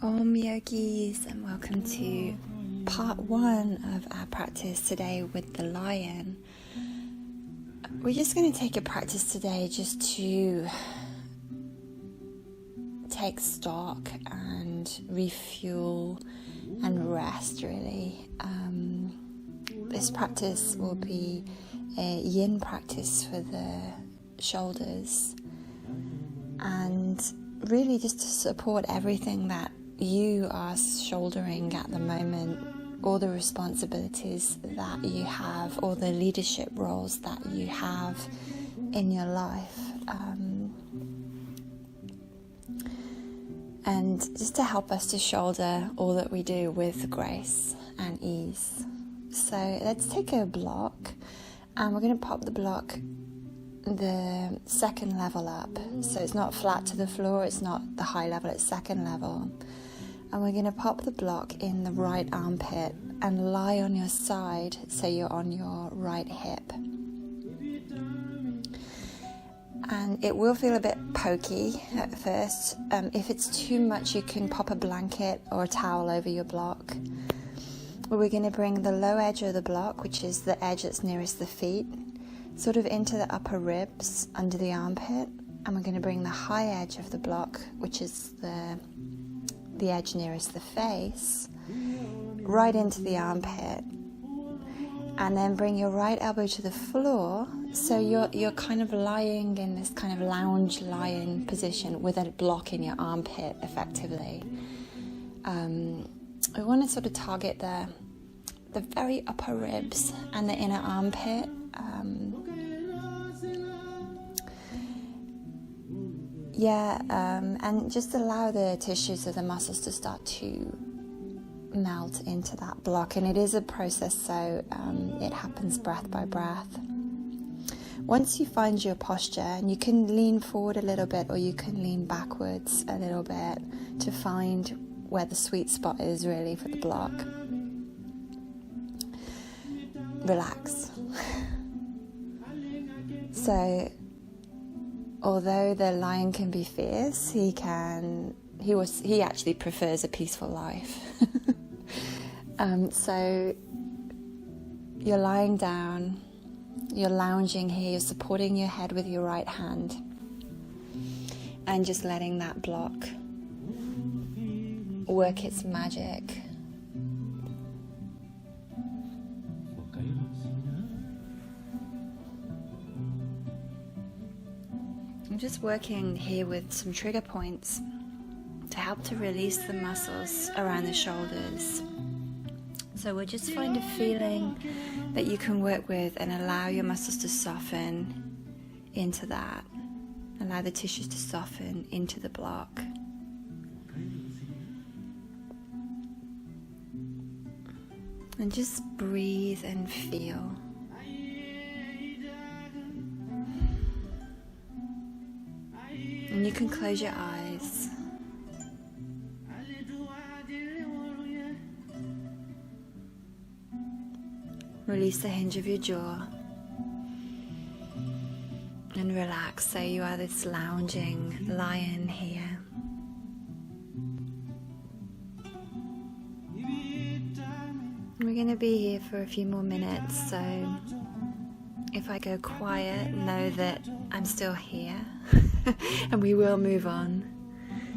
Om Yogis, and welcome to part 1 of our practice today with the lion. We're just going to take a practice today just to take stock and refuel and rest, really. This practice will be a yin practice for the shoulders, and really just to support everything that you are shouldering at the moment, all the responsibilities that you have, all the leadership roles that you have in your life, and just to help us to shoulder all that we do with grace and ease. So let's take a block, and we're going to pop the block the second level up, so it's not flat to the floor, it's not the high level, it's second level. And we're going to pop the block in the right armpit and lie on your side, so you're on your right hip. And it will feel a bit pokey at first. If it's too much, you can pop a blanket or a towel over your block. We're going to bring the low edge of the block, which is the edge that's nearest the feet, sort of into the upper ribs under the armpit, and we're going to bring the high edge of the block, which is the edge nearest the face, right into the armpit, and then bring your right elbow to the floor, so you're kind of lying in this kind of lounge lion position with a block in your armpit effectively. We want to sort of target the very upper ribs and the inner armpit. And just allow the tissues of the muscles to start to melt into that block. And it is a process, so it happens breath by breath. Once you find your posture, and you can lean forward a little bit or you can lean backwards a little bit to find where the sweet spot is really for the block. Relax. So, although the lion can be fierce, he actually prefers a peaceful life. So you're lying down, you're lounging here, you're supporting your head with your right hand, and just letting that block work its magic. I'm just working here with some trigger points to help to release the muscles around the shoulders. So we'll just find a feeling that you can work with and allow your muscles to soften into that. Allow the tissues to soften into the block. And just breathe and feel. And you can close your eyes. Release the hinge of your jaw. And relax, so you are this lounging lion here. We're going to be here for a few more minutes, so if I go quiet, know that I'm still here. And we will move on.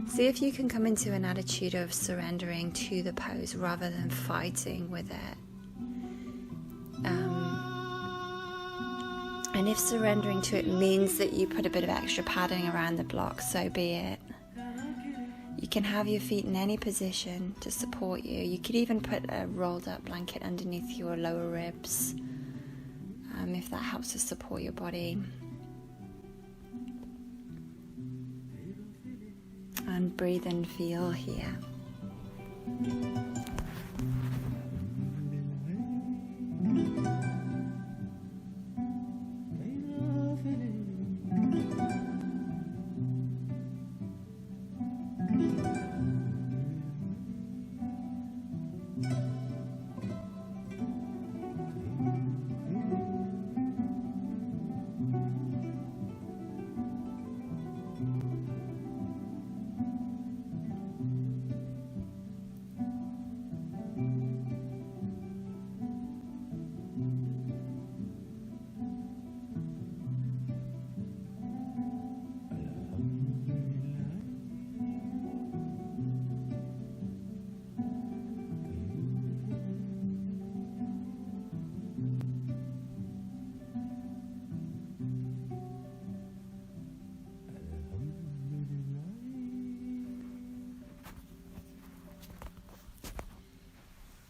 See if you can come into an attitude of surrendering to the pose rather than fighting with it. And if surrendering to it means that you put a bit of extra padding around the block, so be it. You can have your feet in any position to support you. You could even put a rolled up blanket underneath your lower ribs, if that helps to support your body. And breathe and feel here.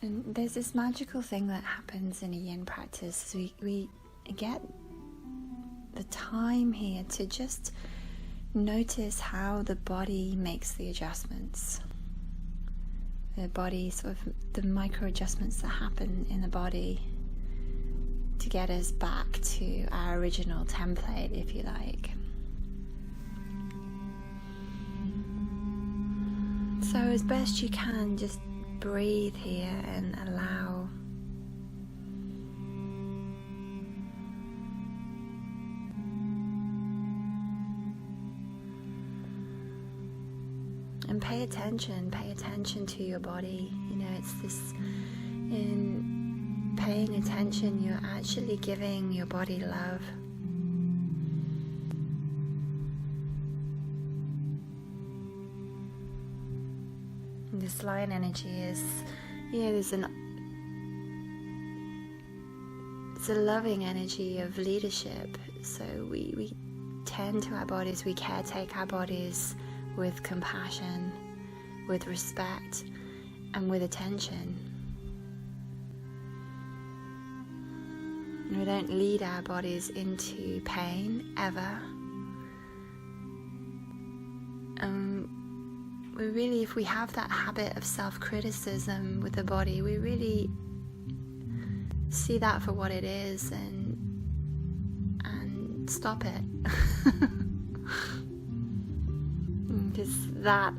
And there's this magical thing that happens in a yin practice. We get the time here to just notice how the body makes the adjustments. The body, sort of the micro adjustments that happen in the body to get us back to our original template, if you like. So as best you can, just breathe here and allow. And pay attention to your body. You know, it's this, in paying attention, you're actually giving your body love. And this lion energy is, you know, it's a loving energy of leadership. So we tend to our bodies, we caretake our bodies with compassion, with respect, and with attention. We don't lead our bodies into pain, ever. We really, if we have that habit of self-criticism with the body, we really see that for what it is and stop it. Because that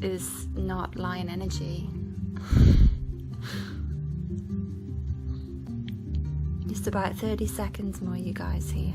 is not lion energy. Just about 30 seconds more, you guys, here.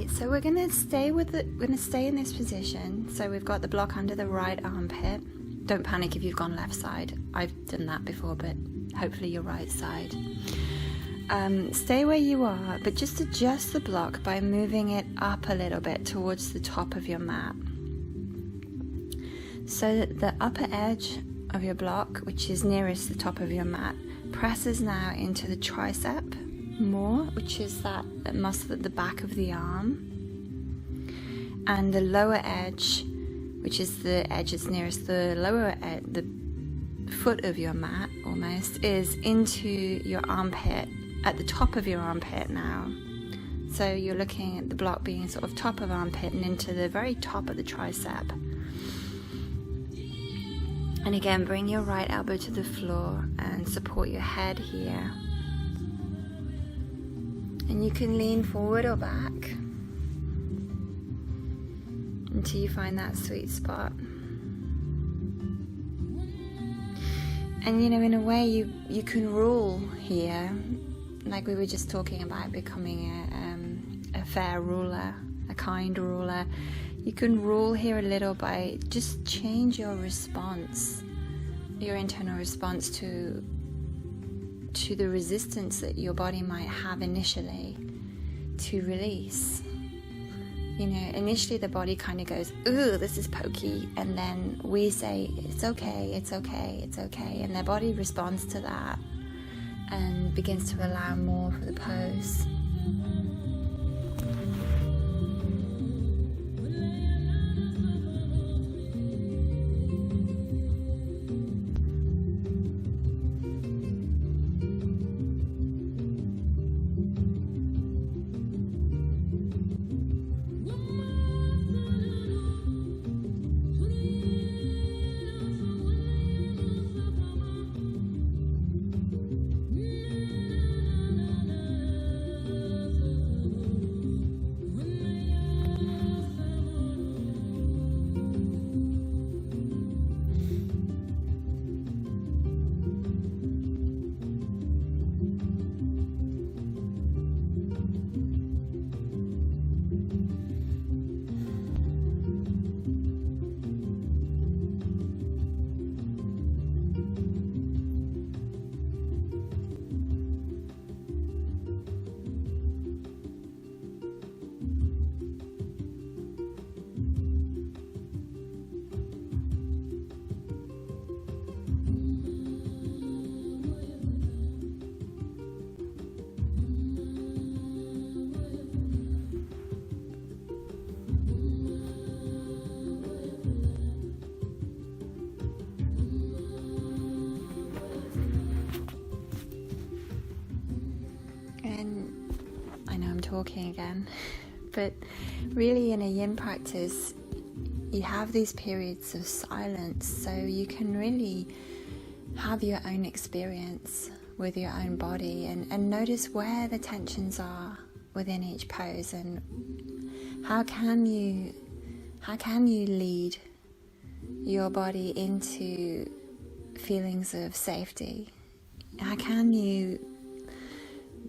So we're going to stay in this position. So we've got the block under the right armpit. Don't panic if you've gone left side. I've done that before, but hopefully your right side. Stay where you are, but just adjust the block by moving it up a little bit towards the top of your mat. So that the upper edge of your block, which is nearest the top of your mat, presses now into the tricep more, which is that muscle at the back of the arm, and the lower edge, which is the edge that's nearest the lower the foot of your mat almost, is into your armpit, at the top of your armpit now. So you're looking at the block being sort of top of armpit and into the very top of the tricep. And again, bring your right elbow to the floor and support your head here. And you can lean forward or back until you find that sweet spot. And you know, in a way, you can rule here, like we were just talking about becoming a fair ruler, a kind ruler. You can rule here a little by just change your response, your internal response to the resistance that your body might have initially to release. You know, initially the body kind of goes, ooh, this is pokey, and then we say, it's okay, it's okay, it's okay, and their body responds to that and begins to allow more for the pose. I know I'm talking again, but really in a yin practice, you have these periods of silence, so you can really have your own experience with your own body and notice where the tensions are within each pose, and how can you lead your into feelings of safety. How can you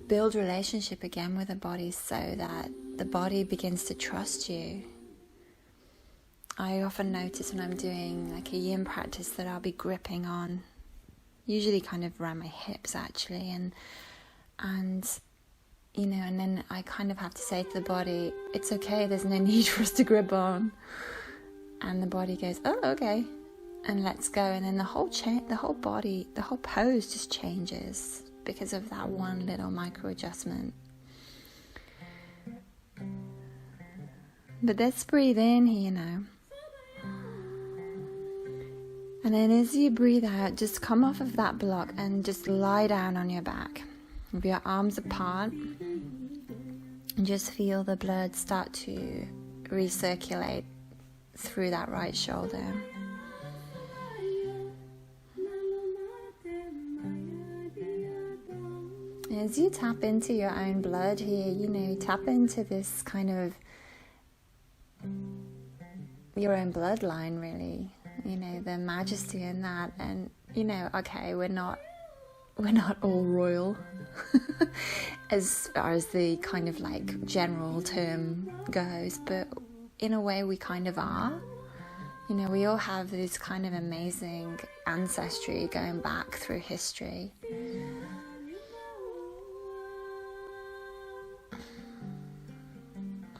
build relationship again with the body so that the body begins to trust you? I often notice when I'm doing like a yin practice that I'll be gripping on, usually kind of around my hips actually, and you know, and then I kind of have to say to the body, it's okay, there's no need for us to grip on. And the body goes, oh, okay, and lets go. And then the whole body, the whole pose just changes because of that one little micro adjustment. But let's breathe in here now. And then as you breathe out, just come off of that block and just lie down on your back with your arms apart, and just feel the blood start to recirculate through that right shoulder. As you tap into your own blood here, you know, tap into this kind of your own bloodline, really, you know, the majesty in that. And you know, okay, we're not all royal as far as the kind of like general term goes, but in a way we kind of are. You know, we all have this kind of amazing ancestry going back through history.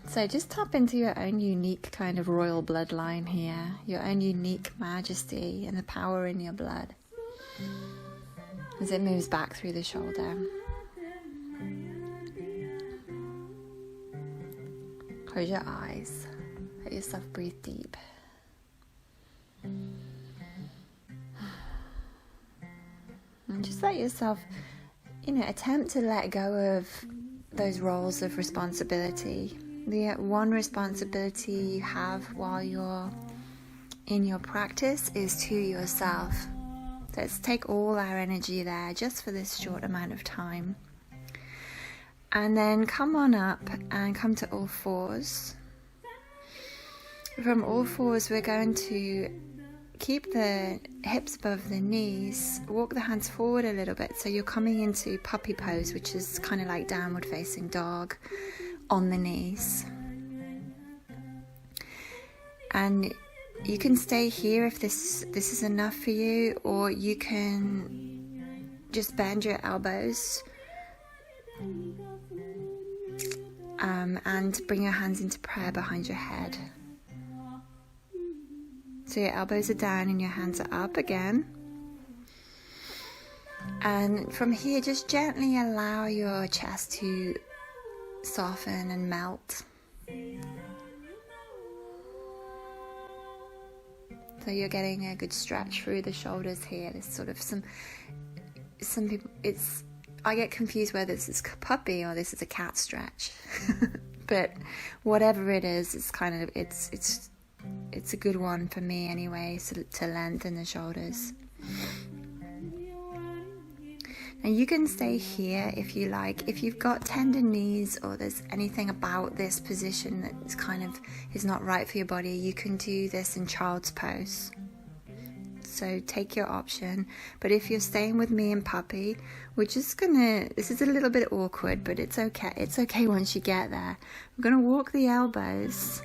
So just tap into your own unique kind of royal bloodline here, your own unique majesty and the power in your blood as it moves back through the shoulder. Close your eyes. Let yourself breathe deep. And just let yourself, you know, attempt to let go of those roles of responsibility. The one responsibility you have while you're in your practice is to yourself. Let's take all our energy there just for this short amount of time. And then come on up and come to all fours. From all fours, we're going to keep the hips above the knees, walk the hands forward a little bit. So you're coming into puppy pose, which is kind of like downward facing dog on the knees. And you can stay here if this is enough for you, or you can just bend your elbows and bring your hands into prayer behind your head. So your elbows are down and your hands are up again. And from here, just gently allow your chest to soften and melt. So you're getting a good stretch through the shoulders here. There's sort of some people, I get confused whether this is a puppy or this is a cat stretch. But whatever it is, it's kind of, it's a good one for me anyway, so to lengthen the shoulders. And you can stay here if you like. If you've got tender knees or there's anything about this position that kind of is not right for your body, you can do this in child's pose. So take your option. But if you're staying with me in puppy, we're just this is a little bit awkward, but it's okay. It's okay once you get there. We're gonna walk the elbows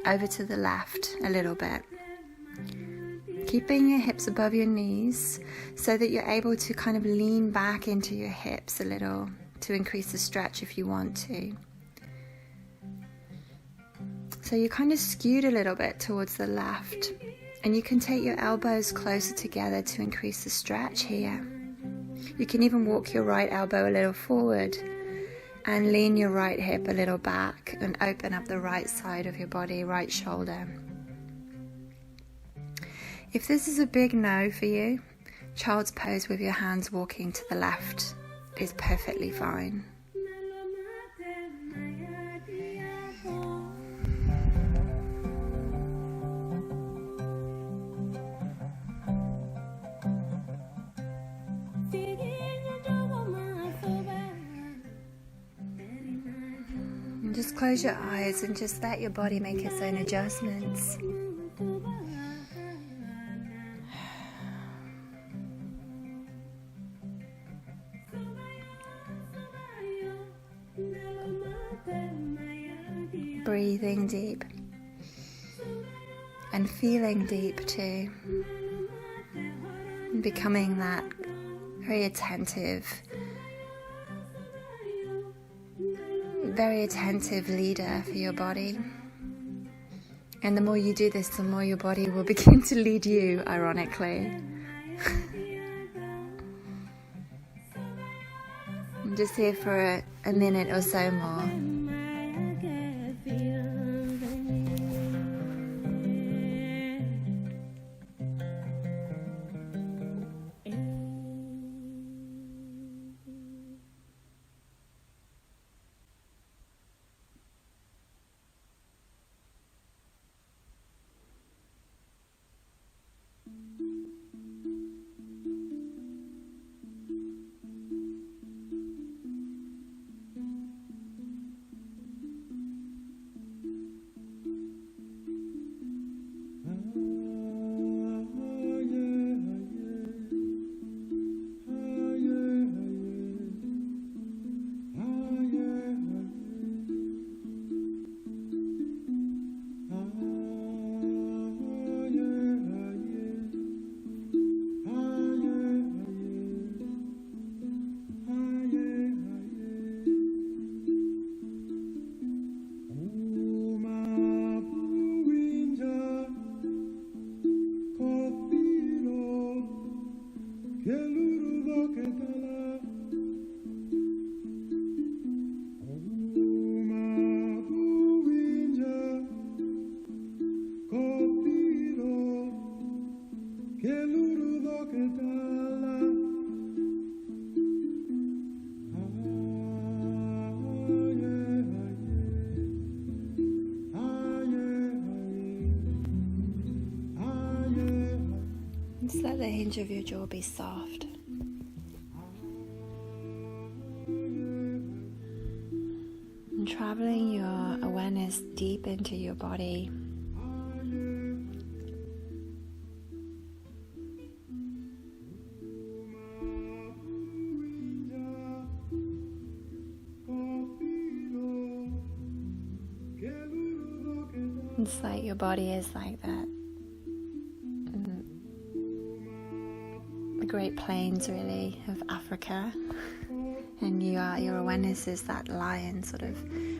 over to the left a little bit, keeping your hips above your knees so that you're able to kind of lean back into your hips a little to increase the stretch if you want to. So you're kind of skewed a little bit towards the left, and you can take your elbows closer together to increase the stretch here. You can even walk your right elbow a little forward and lean your right hip a little back and open up the right side of your body, right shoulder. If this is a big no for you, child's pose with your hands walking to the left is perfectly fine. Just close your eyes and just let your body make its own adjustments. Breathing deep and feeling deep too. And becoming that very attentive leader for your body. And the more you do this, the more your body will begin to lead you, ironically. I'm just here for a minute or so more. Just let the hinge of your jaw be soft. And traveling your awareness deep into your body. It's like your body is like that. The Great Plains, really, of Africa. And your awareness is that lion sort of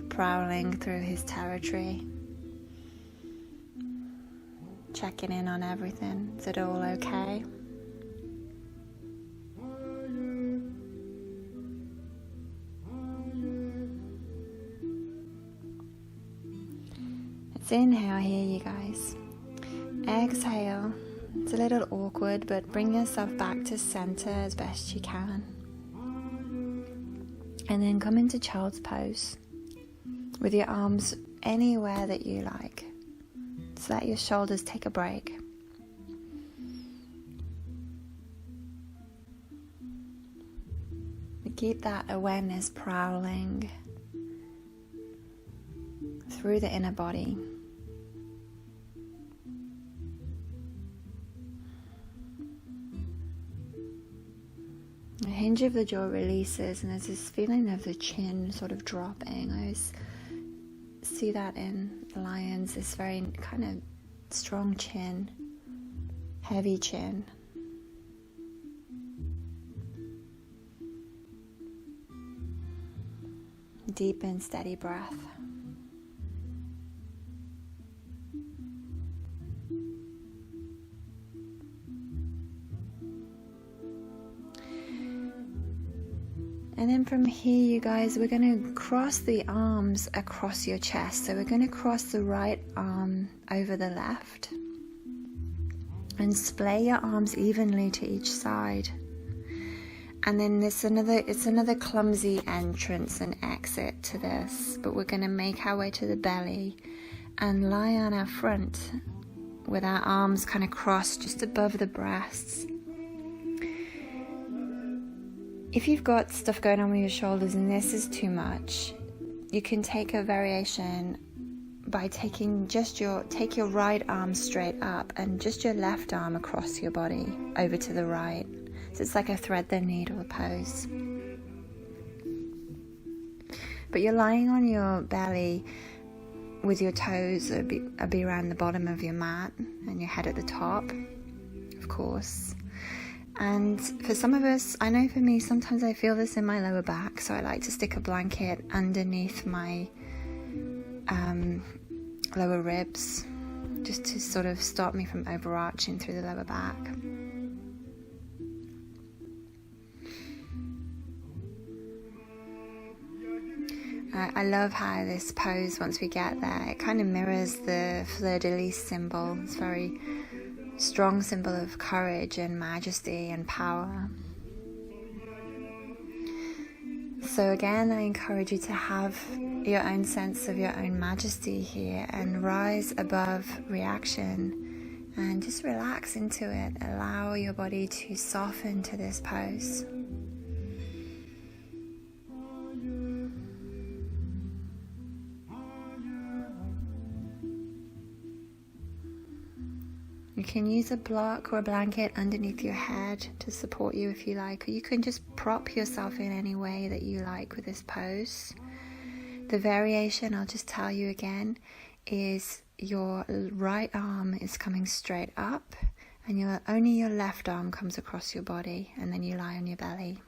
prowling through his territory. Checking in on everything. Is it all okay? Let's inhale here, you guys. Exhale. It's a little awkward, but bring yourself back to center as best you can. And then come into child's pose with your arms anywhere that you like. Just let your shoulders take a break. Keep that awareness prowling through the inner body. The hinge of the jaw releases and there's this feeling of the chin sort of dropping. I always see that in lions, this very kind of strong chin, heavy chin. Deep and steady breath. And then from here, you guys, we're going to cross the arms across your chest. So we're going to cross the right arm over the left and splay your arms evenly to each side. And then it's another clumsy entrance and exit to this, but we're going to make our way to the belly and lie on our front with our arms kind of crossed just above the breasts. If you've got stuff going on with your shoulders and this is too much, you can take a variation by taking take your right arm straight up and just your left arm across your body over to the right. So it's like a thread the needle pose. But you're lying on your belly with your toes a be around the bottom of your mat and your head at the top, of course. And for some of us, I know for me, sometimes I feel this in my lower back, so I like to stick a blanket underneath my lower ribs, just to sort of stop me from overarching through the lower back. I love how this pose, once we get there, it kind of mirrors the fleur-de-lis symbol. It's a very strong symbol of courage and majesty and power. So again, I encourage you to have your own sense of your own majesty here and rise above reaction and just relax into it. Allow your body to soften to this pose. You can use a block or a blanket underneath your head to support you if you like, or you can just prop yourself in any way that you like with this pose. The variation, I'll just tell you again, is your right arm is coming straight up and only your left arm comes across your body, and then you lie on your belly.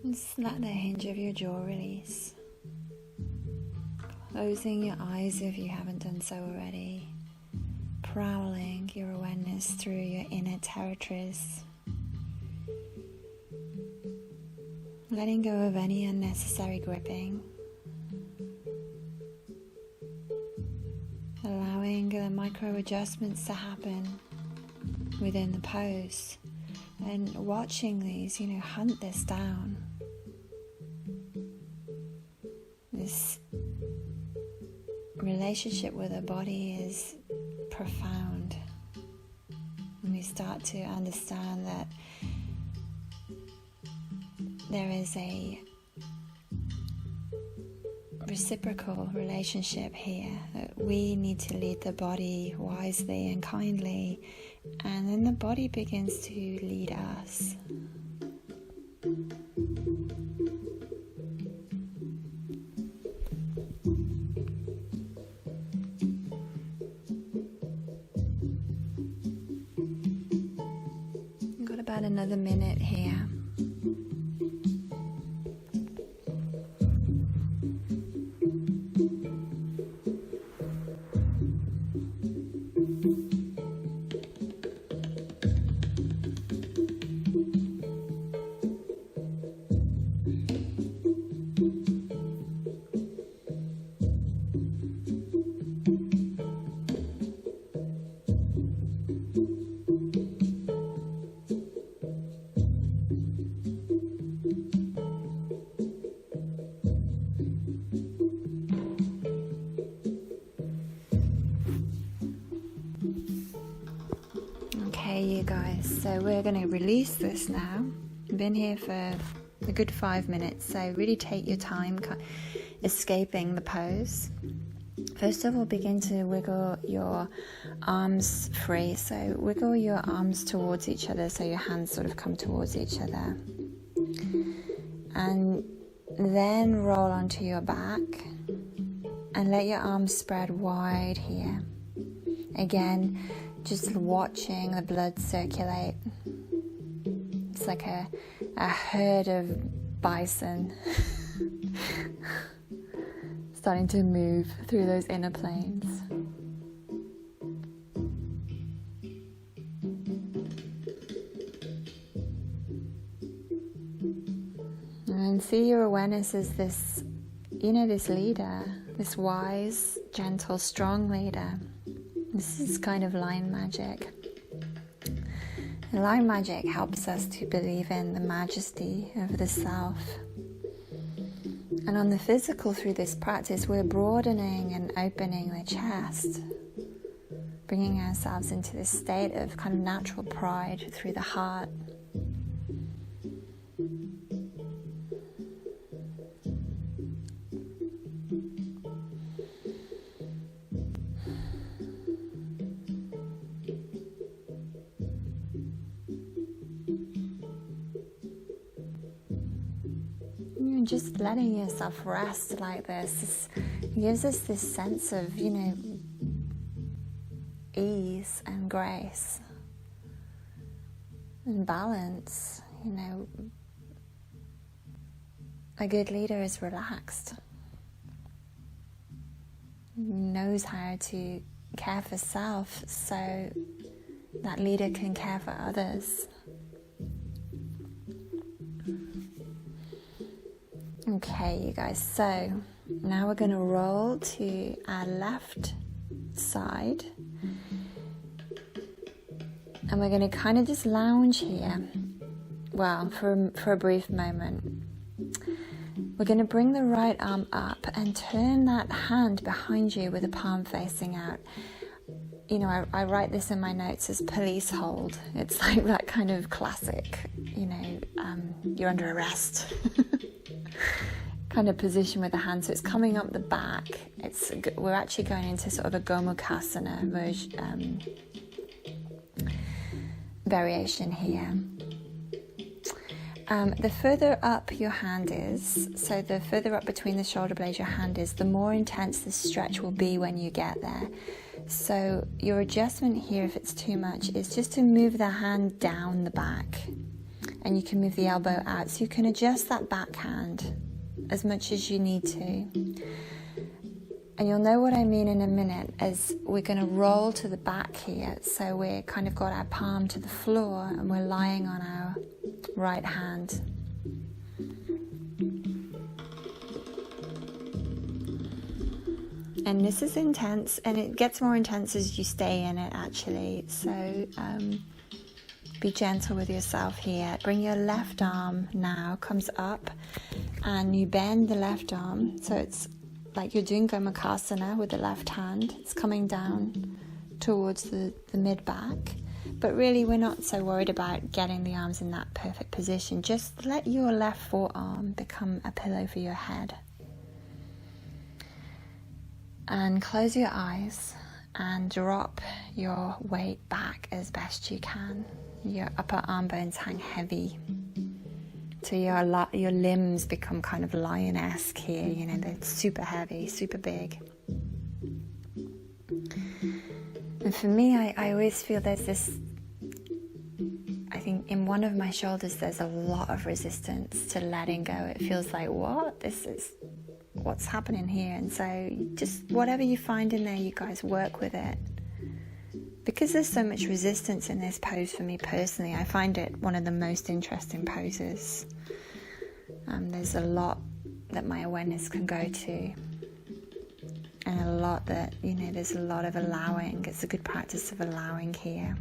Just let the hinge of your jaw release. Closing your eyes if you haven't done so already. Prowling your awareness through your inner territories. Letting go of any unnecessary gripping. Allowing the micro adjustments to happen within the pose. And watching these, hunt this down. This relationship with the body is profound. And we start to understand that there is a reciprocal relationship here, that we need to lead the body wisely and kindly, and then the body begins to lead us. We've got about another minute here. Okay, you guys, so we're going to release this now. I've been here for a good 5 minutes, so really take your time escaping the pose. First of all, begin to wiggle your arms free. So wiggle your arms towards each other so your hands sort of come towards each other. And then roll onto your back and let your arms spread wide here. Again, just watching the blood circulate. It's like a herd of bison starting to move through those inner planes. And see your awareness as this, this leader, this wise, gentle, strong leader. This is kind of line magic. And line magic helps us to believe in the majesty of the self. And on the physical, through this practice, we're broadening and opening the chest, bringing ourselves into this state of kind of natural pride through the heart. Just letting yourself rest like this gives us this sense of, ease and grace and balance. A good leader is relaxed, knows how to care for self so that leader can care for others. Okay, you guys, so now we're going to roll to our left side, and we're going to kind of just lounge here, for a brief moment. We're going to bring the right arm up and turn that hand behind you with the palm facing out. I write this in my notes as police hold. It's like that kind of classic, you're under arrest kind of position with the hand. So it's coming up the back. We're actually going into sort of a Gomukhasana variation here. The further up your hand is, so the further up between the shoulder blades your hand is, the more intense the stretch will be when you get there. So your adjustment here, if it's too much, is just to move the hand down the back, and you can move the elbow out, so you can adjust that back hand as much as you need to. And you'll know what I mean in a minute, as we're going to roll to the back here. So we're kind of got our palm to the floor and we're lying on our right hand. And this is intense, and it gets more intense as you stay in it, actually. So be gentle with yourself here. Bring your left arm now, comes up, and you bend the left arm. So it's like you're doing Gomukhasana with the left hand. It's coming down towards the mid-back. But really, we're not so worried about getting the arms in that perfect position. Just let your left forearm become a pillow for your head. And close your eyes and drop your weight back as best you can. Your upper arm bones hang heavy. So your limbs become kind of lion-esque here, they're super heavy, super big. And for me, I always feel there's this, I think in one of my shoulders there's a lot of resistance to letting go. It feels like, what's happening here? And so just whatever you find in there, you guys work with it. Because there's so much resistance in this pose for me personally, I find it one of the most interesting poses. There's a lot that my awareness can go to, and a lot that, there's a lot of allowing. It's a good practice of allowing here.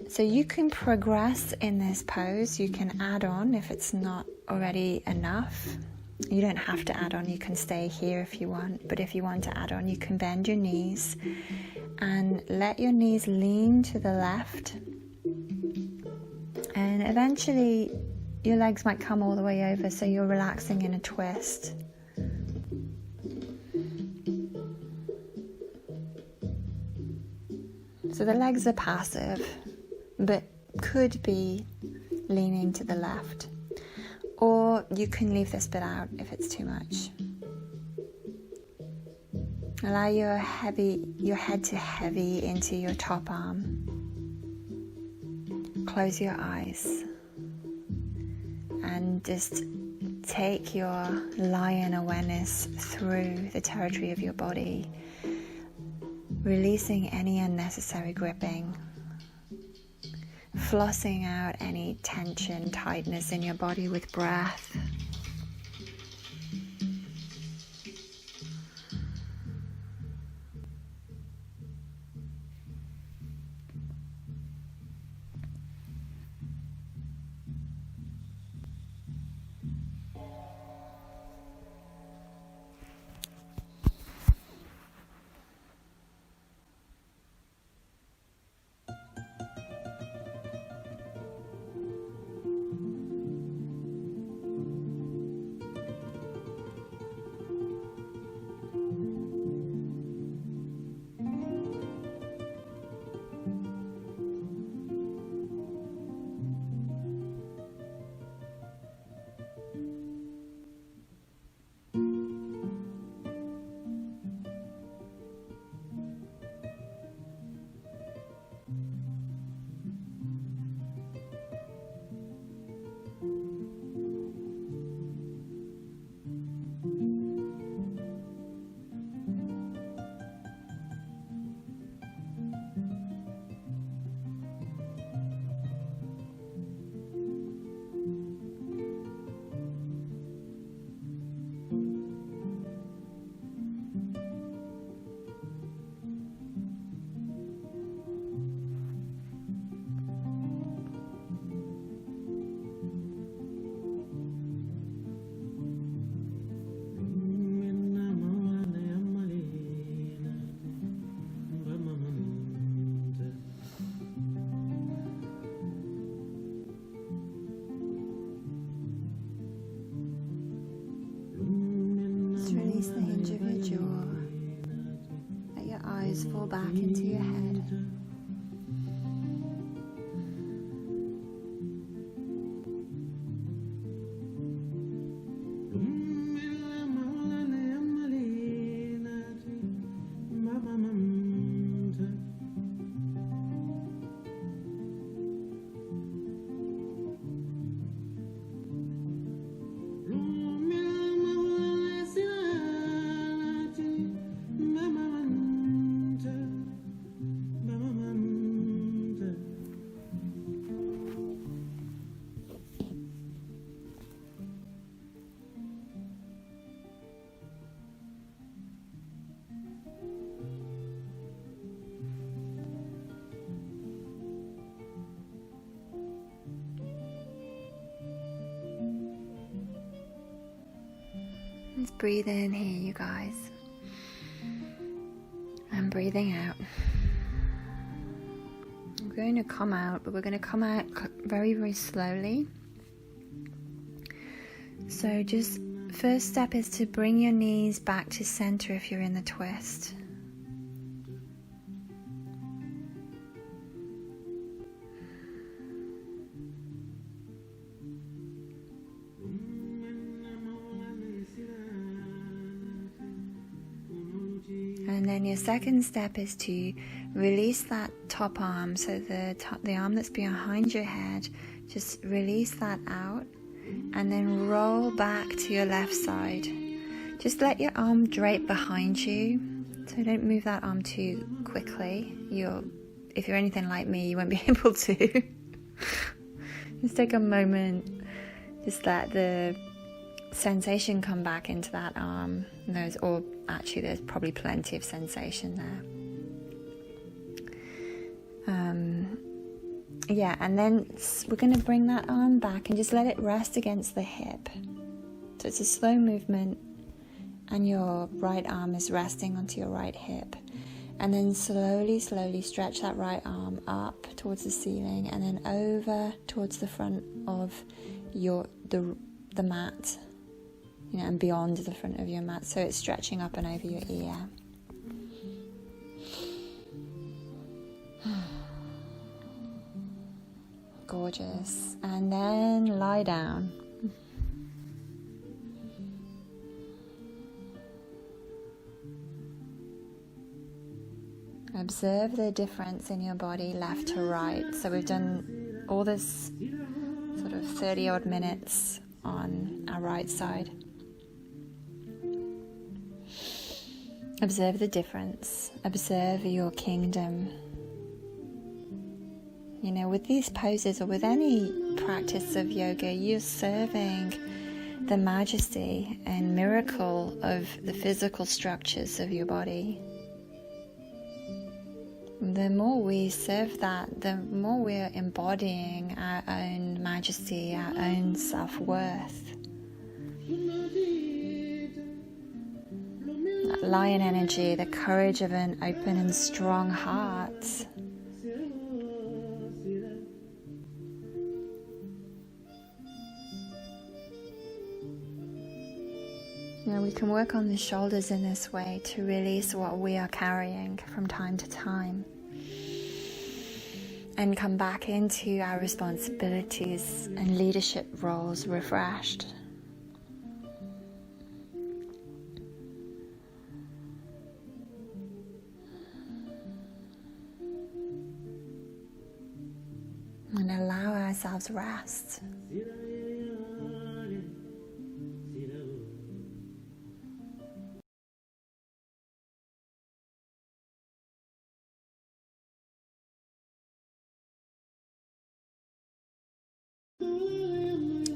So you can progress in this pose. You can add on if it's not already enough. You don't have to add on, you can stay here if you want, but if you want to add on, you can bend your knees and let your knees lean to the left, and eventually your legs might come all the way over, so you're relaxing in a twist. So the legs are passive, but could be leaning to the left. Or you can leave this bit out if it's too much. Allow your head to heavy into your top arm. Close your eyes and just take your lion awareness through the territory of your body, releasing any unnecessary gripping, flossing out any tension, tightness in your body with breath. Release the hinge of your jaw. Let your eyes fall back into your head. Let's breathe in here, you guys. And breathing out. We're going to come out, but we're going to come out very, very slowly. So just first step is to bring your knees back to center if you're in the twist. And then your second step is to release that top arm, so the arm that's behind your head, just release that out and then roll back to your left side. Just let your arm drape behind you, so don't move that arm too quickly. If you're anything like me, you won't be able to. Just take a moment, just let the sensation come back into that arm. There's probably plenty of sensation there. And then we're going to bring that arm back and just let it rest against the hip. So it's a slow movement, and your right arm is resting onto your right hip. And then slowly stretch that right arm up towards the ceiling, and then over towards the front of the mat, and beyond the front of your mat, so it's stretching up and over your ear. Gorgeous. And then lie down. Observe the difference in your body left to right. So we've done all this sort of 30 odd minutes on our right side. Observe the difference. Observe your kingdom. You know, with these poses or with any practice of yoga, you're serving the majesty and miracle of the physical structures of your body. The more we serve that, the more we're embodying our own majesty, our own self-worth. That lion energy, the courage of an open and strong heart. You know, we can work on the shoulders in this way to release what we are carrying from time to time and come back into our responsibilities and leadership roles refreshed. And allow ourselves rest.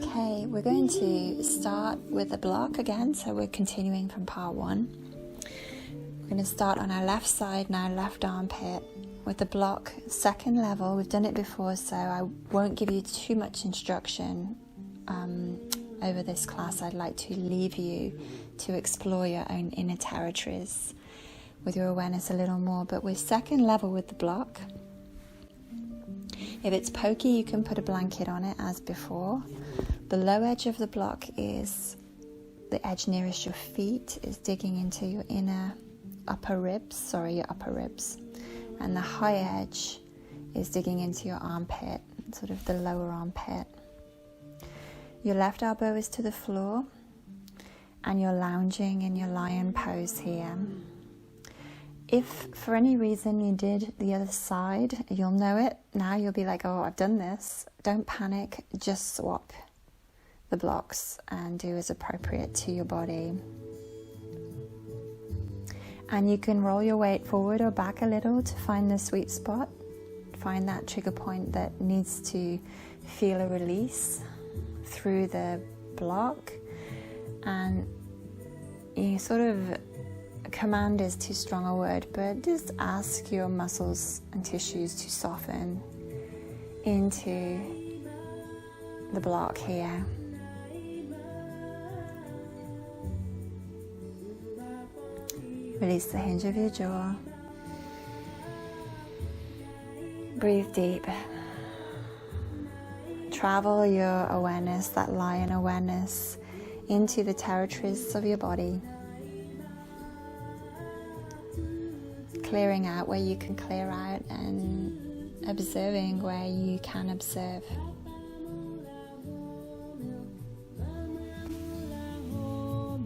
Okay, we're going to start with the block again, so we're continuing from part 1. We're going to start on our left side now, left armpit, with the block, second level. We've done it before, so I won't give you too much instruction over this class. I'd like to leave you to explore your own inner territories with your awareness a little more, but we're second level with the block. If it's pokey, you can put a blanket on it as before. The low edge of the block is the edge nearest your feet, is digging into your upper ribs. And the high edge is digging into your armpit, sort of the lower armpit. Your left elbow is to the floor, and you're lounging in your lion pose here. If for any reason you did the other side, you'll know it. Now you'll be like, oh, I've done this. Don't panic, just swap the blocks and do as appropriate to your body. And you can roll your weight forward or back a little to find the sweet spot. Find that trigger point that needs to feel a release through the block. And you sort of, command is too strong a word, but just ask your muscles and tissues to soften into the block here. Release the hinge of your jaw. Breathe deep. Travel your awareness, that lion awareness, into the territories of your body. Clearing out where you can clear out and observing where you can observe.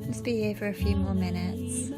Just be here for a few more minutes.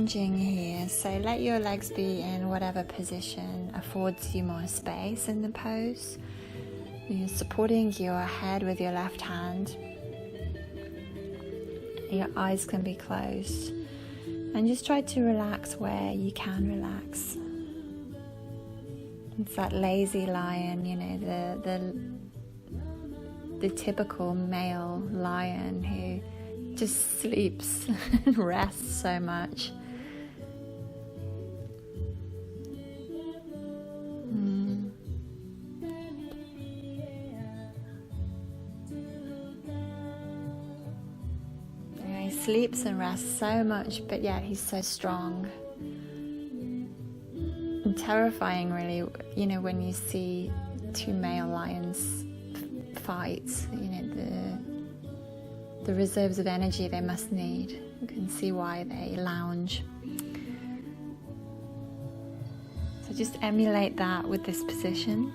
lounging here, so let your legs be in whatever position affords you more space in the pose. You're supporting your head with your left hand. Your eyes can be closed, and just try to relax where you can relax. It's that lazy lion, you know, the typical male lion who just sleeps and rests so much. He sleeps and rests so much, but yet he's so strong. And terrifying, really, you know, when you see two male lions fight, you know, the reserves of energy they must need. You can see why they lounge. So just emulate that with this position.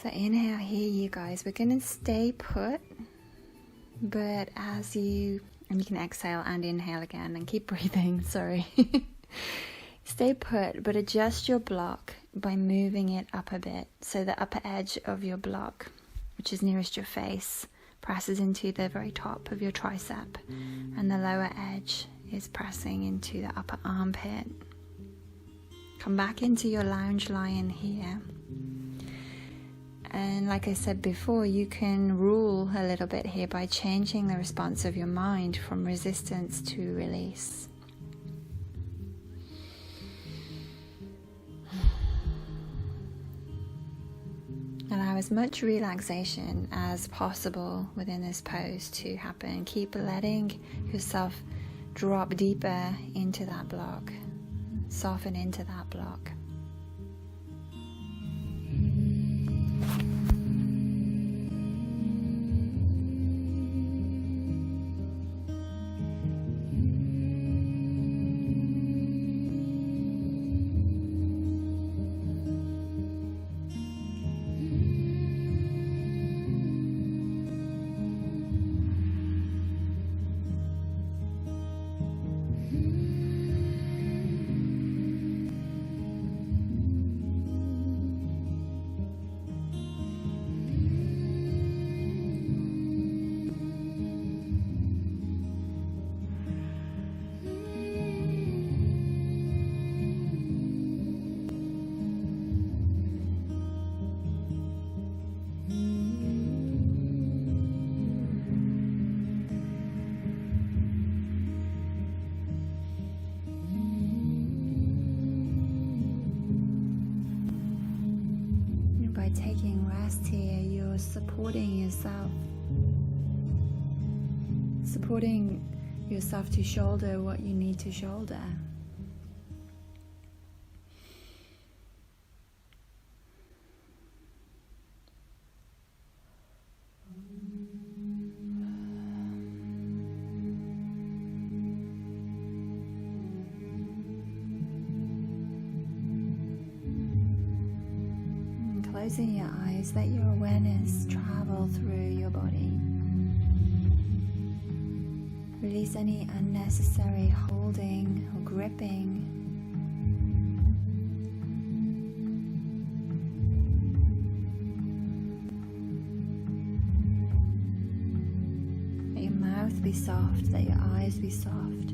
So inhale here, you guys. We're going to stay put, but and you can exhale and inhale again and keep breathing, sorry. Stay put, but adjust your block by moving it up a bit. So the upper edge of your block, which is nearest your face, presses into the very top of your tricep, and the lower edge is pressing into the upper armpit. Come back into your lounge lion here. And like I said before, you can rule a little bit here by changing the response of your mind from resistance to release. Allow as much relaxation as possible within this pose to happen. Keep letting yourself drop deeper into that block, soften into that block. Taking rest here, you're supporting yourself to shoulder what you need to shoulder. Closing your eyes, let your awareness travel through your body. Release any unnecessary holding or gripping. Let your mouth be soft, let your eyes be soft.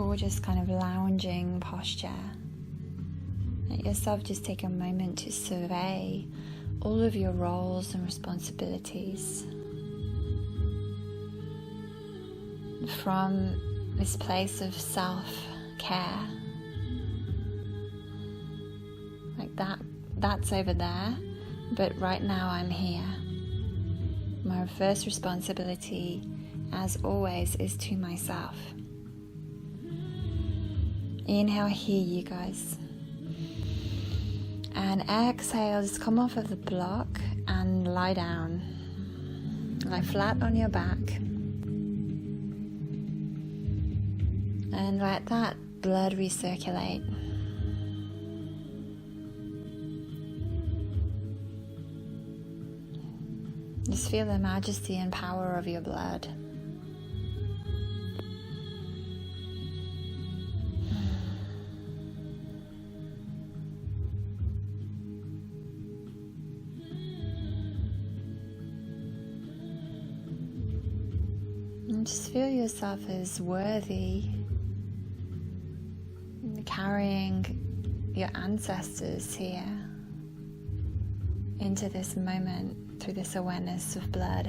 gorgeous kind of lounging posture. Let yourself just take a moment to survey all of your roles and responsibilities from this place of self-care. Like that's over there, but right now I'm here. My first responsibility, as always, is to myself. Inhale here, you guys. And exhale, just come off of the block and lie down. Lie flat on your back. And let that blood recirculate. Just feel the majesty and power of your blood. And just feel yourself as worthy, carrying your ancestors here into this moment through this awareness of blood.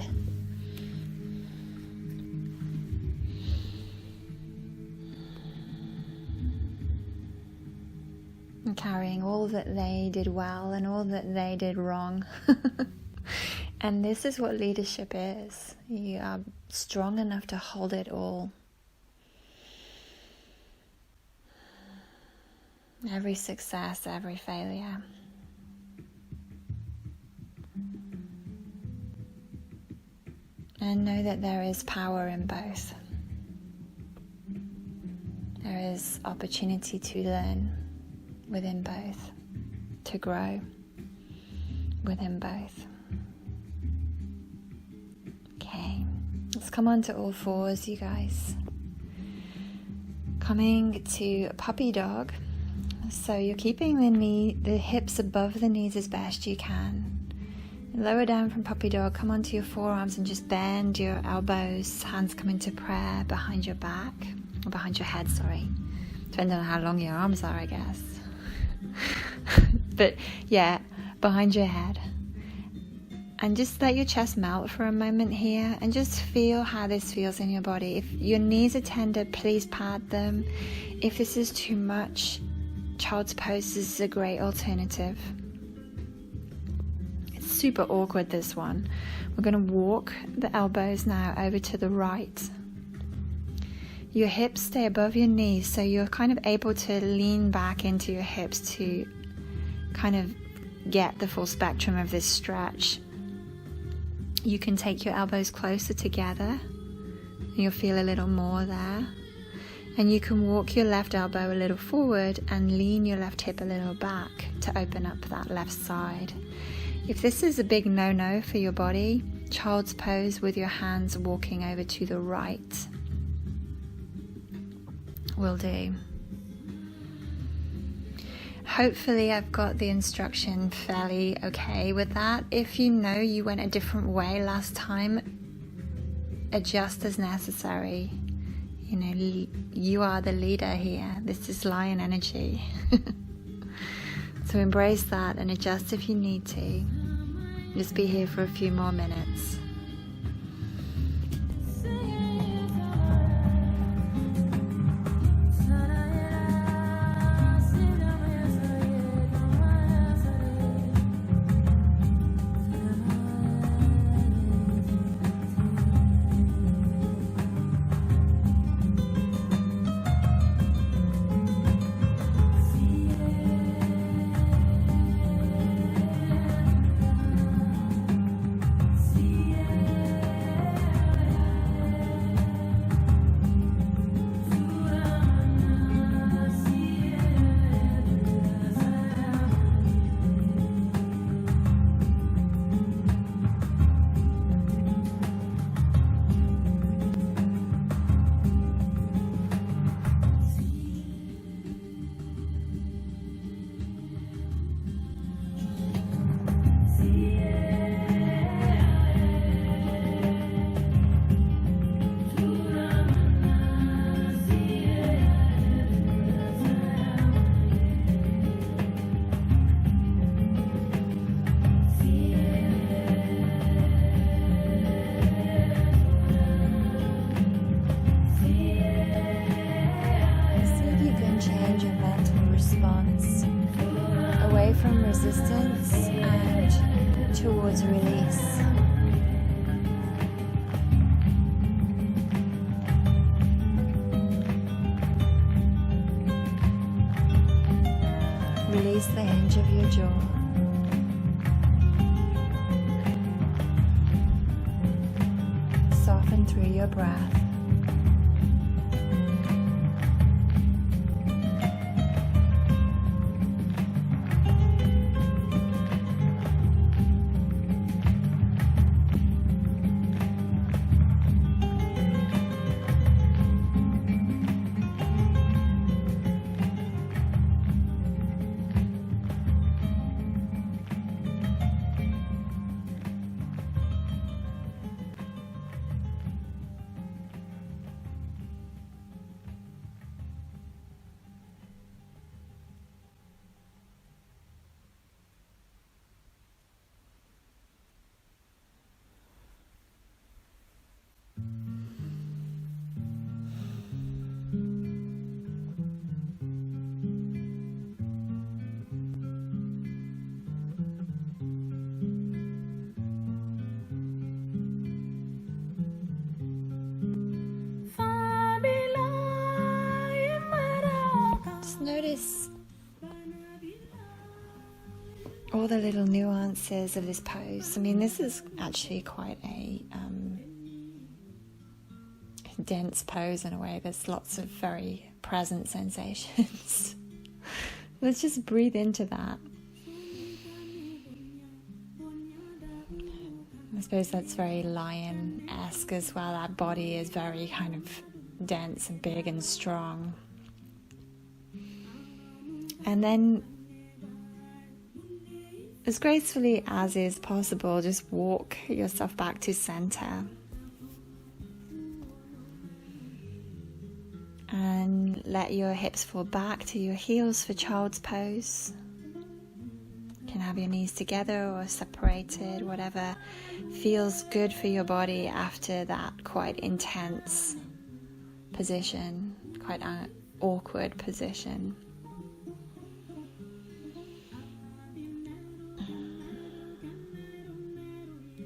And carrying all that they did well and all that they did wrong. And this is what leadership is. You are strong enough to hold it all. Every success, every failure. And know that there is power in both. There is opportunity to learn within both, to grow within both. Okay, let's come on to all fours, you guys. Coming to puppy dog. So you're keeping the hips above the knees as best you can. Lower down from puppy dog, come onto your forearms and just bend your elbows. Hands come into prayer behind your back, or behind your head, sorry. Depending on how long your arms are, I guess. But yeah, behind your head. And just let your chest melt for a moment here and just feel how this feels in your body. If your knees are tender, please pad them. If this is too much, child's pose is a great alternative. It's super awkward, this one. We're going to walk the elbows now over to the right. Your hips stay above your knees, so you're kind of able to lean back into your hips to kind of get the full spectrum of this stretch. You can take your elbows closer together. You'll feel a little more there. And you can walk your left elbow a little forward and lean your left hip a little back to open up that left side. If this is a big no-no for your body, child's pose with your hands walking over to the right will do. Hopefully I've got the instruction fairly okay with that. If you know you went a different way last time, adjust as necessary. You know, you are the leader here. This is lion energy. So embrace that and adjust if you need to. Just be here for a few more minutes. response, away from resistance and towards release. Release the hinge of your jaw. Soften through your breath. Notice all the little nuances of this pose. I mean, this is actually quite a dense pose in a way. There's lots of very present sensations. Let's just breathe into that. I suppose that's very lion-esque as well. That body is very kind of dense and big and strong. And then, as gracefully as is possible, just walk yourself back to center. And let your hips fall back to your heels for child's pose. You can have your knees together or separated, whatever feels good for your body after that quite intense position, quite an awkward position.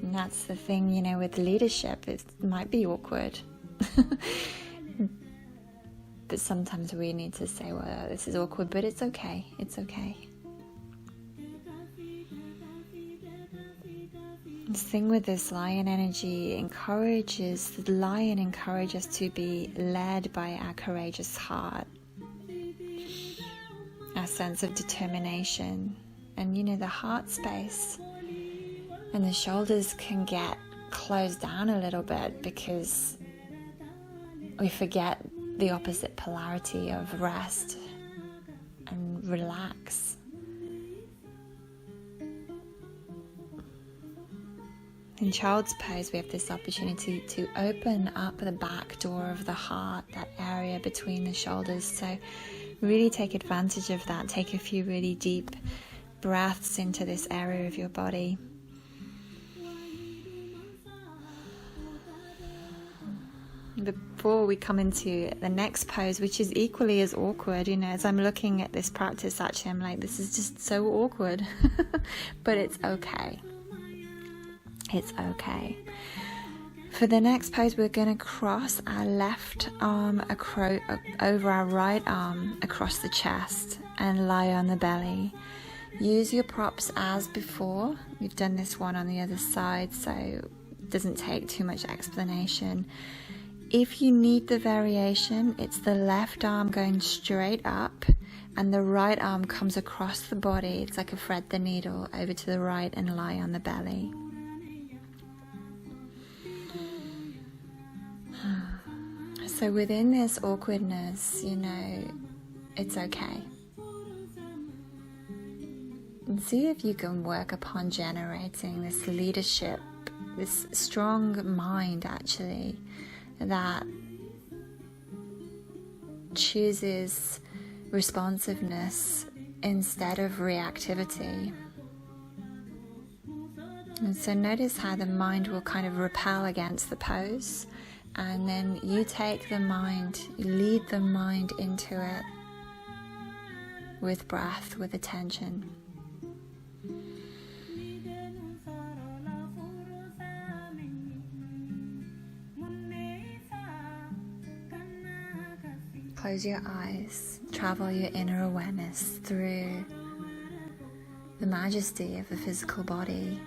And that's the thing, you know, with leadership, it might be awkward. But sometimes we need to say, well, this is awkward, but it's okay. It's okay. The thing with this lion energy the lion encourages us to be led by our courageous heart, our sense of determination, and, you know, the heart space. And the shoulders can get closed down a little bit because we forget the opposite polarity of rest and relax. In child's pose, we have this opportunity to open up the back door of the heart, that area between the shoulders. So really take advantage of that. Take a few really deep breaths into this area of your body. Before we come into the next pose, which is equally as awkward, you know, as I'm looking at this practice, actually, I'm like, this is just so awkward. But it's okay. It's okay. For the next pose, we're going to cross our left arm over our right arm across the chest and lie on the belly. Use your props as before. We've done this one on the other side, so it doesn't take too much explanation. If you need the variation, it's the left arm going straight up and the right arm comes across the body. It's like a thread the needle over to the right and lie on the belly. So within this awkwardness, you know, it's okay. And see if you can work upon generating this leadership, this strong mind actually, that chooses responsiveness instead of reactivity. And so notice how the mind will kind of repel against the pose, and then you take the mind, you lead the mind into it with breath, with attention. Close your eyes, travel your inner awareness through the majesty of the physical body.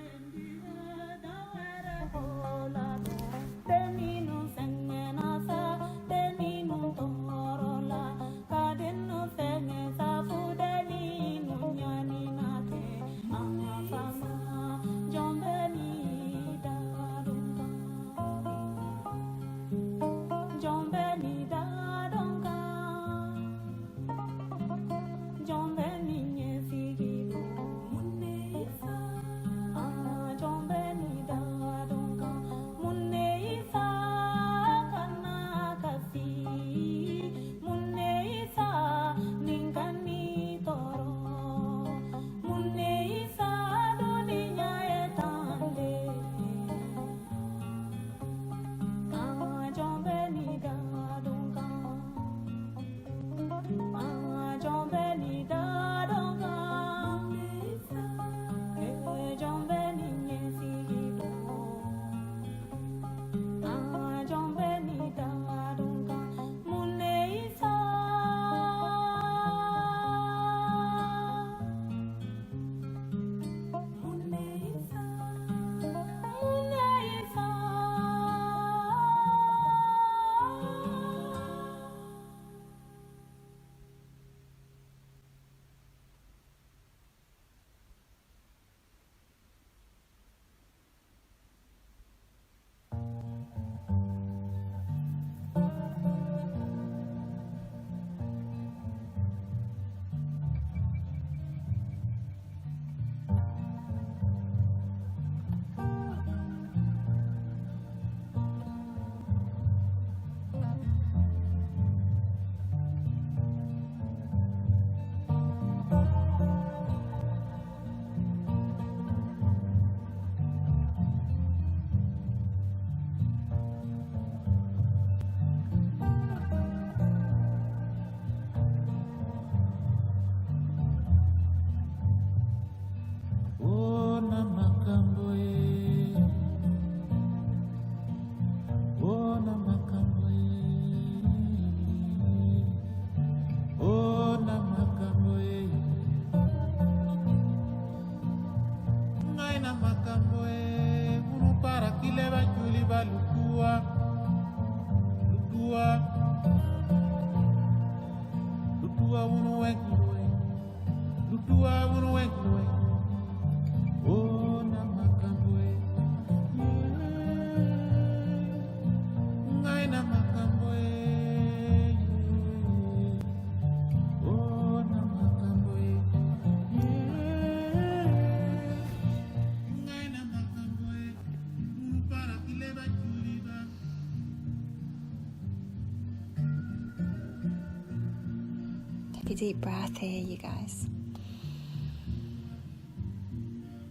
Take a deep breath here, you guys.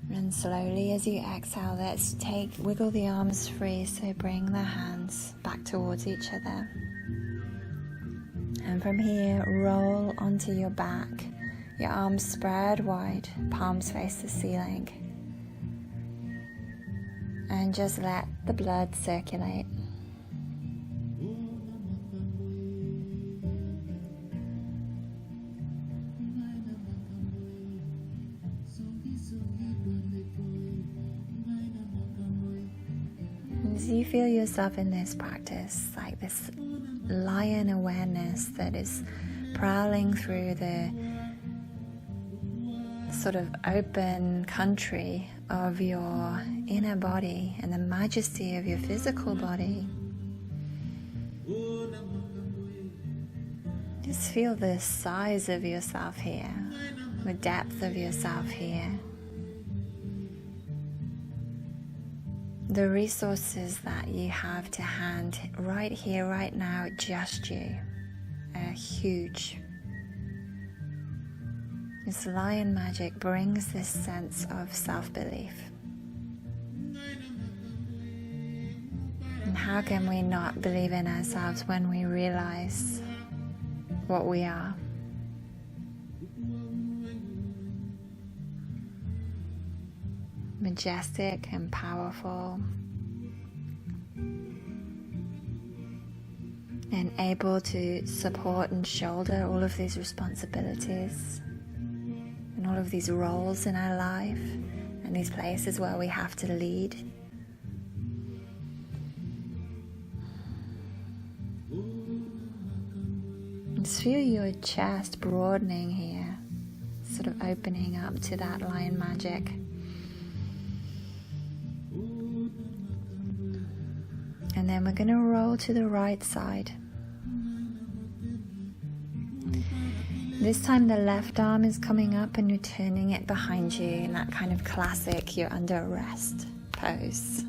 And slowly as you exhale, let's wiggle the arms free, so bring the hands back towards each other. And from here, roll onto your back, your arms spread wide, palms face the ceiling. And just let the blood circulate. As you feel yourself in this practice, like this lion awareness that is prowling through the sort of open country of your inner body and the majesty of your physical body, just feel the size of yourself here, the depth of yourself here. The resources that you have to hand right here, right now, just you, are huge. This lion magic brings this sense of self-belief. And how can we not believe in ourselves when we realize what we are? Majestic and powerful, and able to support and shoulder all of these responsibilities and all of these roles in our life and these places where we have to lead. Just feel your chest broadening here, sort of opening up to that lion magic. And then we're going to roll to the right side. This time the left arm is coming up and you're turning it behind you in that kind of classic you're under arrest pose.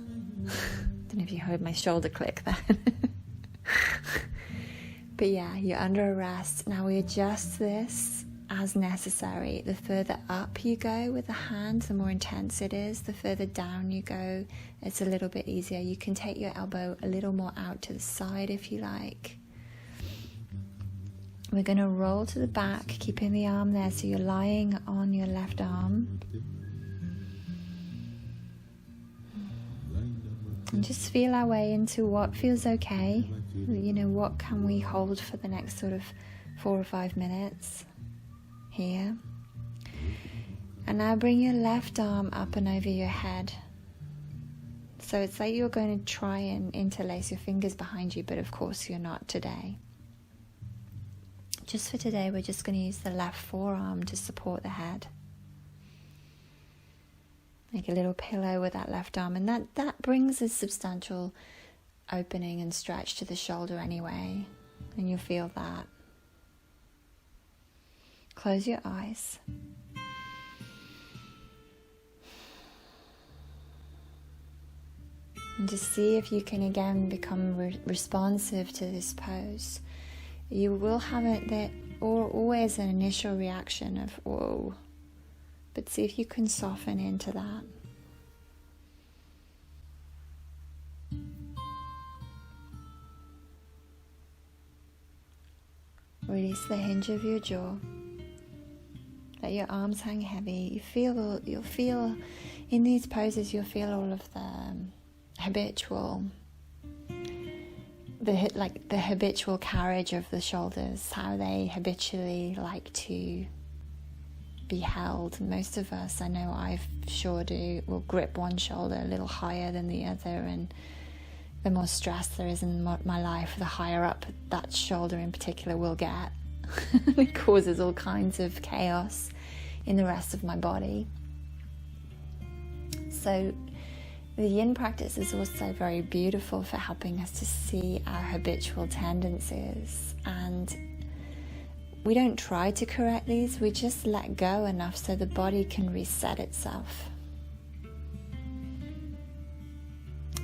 Don't know if you heard my shoulder click there. But yeah, you're under arrest. Now we adjust this as necessary. The further up you go with the hand, the more intense it is. The further down you go, it's a little bit easier. You can take your elbow a little more out to the side if you like. We're going to roll to the back, keeping the arm there so you're lying on your left arm. And just feel our way into what feels okay. You know, what can we hold for the next sort of 4 or 5 minutes here. And now bring your left arm up and over your head. So it's like you're going to try and interlace your fingers behind you, but of course you're not today. Just for today, we're just going to use the left forearm to support the head. Make a little pillow with that left arm, and that brings a substantial opening and stretch to the shoulder anyway, and you'll feel that. Close your eyes. And just see if you can again become responsive to this pose. You will have always an initial reaction of whoa, but see if you can soften into that. Release the hinge of your jaw. Let your arms hang heavy. You'll feel in these poses. You'll feel all of the habitual, the habitual carriage of the shoulders. How they habitually like to be held. Most of us, I know I sure do, will grip one shoulder a little higher than the other, and the more stress there is in my life, the higher up that shoulder in particular will get. It causes all kinds of chaos in the rest of my body. So the yin practice is also very beautiful for helping us to see our habitual tendencies, and we don't try to correct these, we just let go enough so the body can reset itself.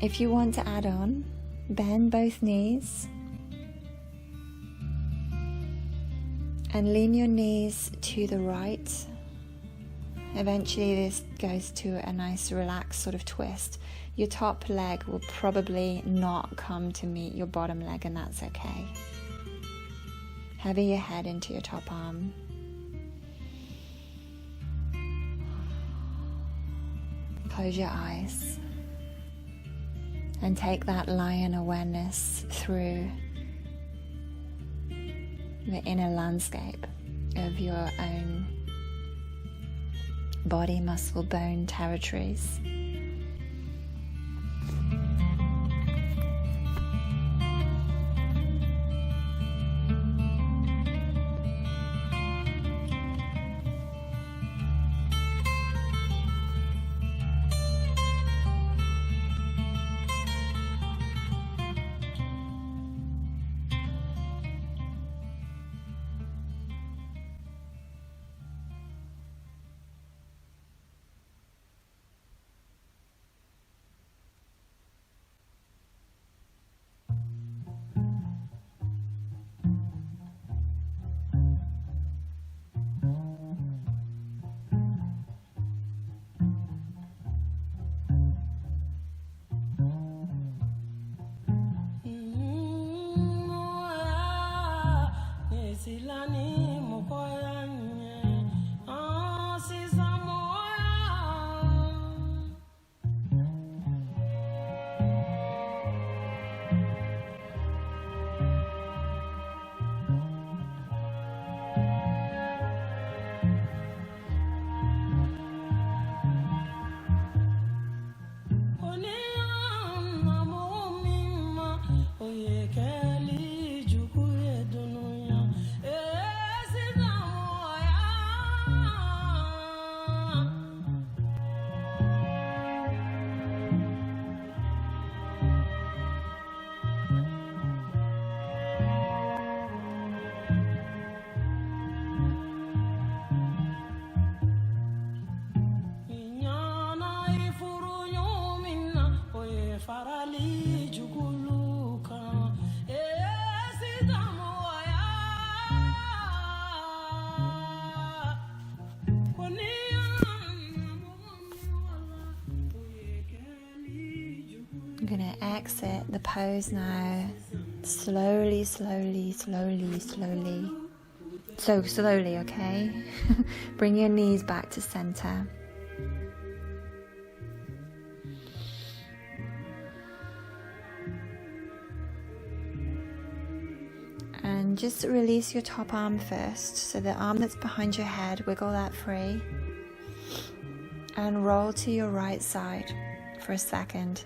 If you want to add on, bend both knees and lean your knees to the right. Eventually this goes to a nice relaxed sort of twist. Your top leg will probably not come to meet your bottom leg, and that's okay. Having your head into your top arm. Close your eyes and take that lion awareness through the inner landscape of your own body, muscle, bone territories. I'm going to exit the pose now. Slowly, slowly, slowly, slowly. So slowly, okay? Bring your knees back to center. And just release your top arm first. So the arm that's behind your head, wiggle that free. And roll to your right side for a second.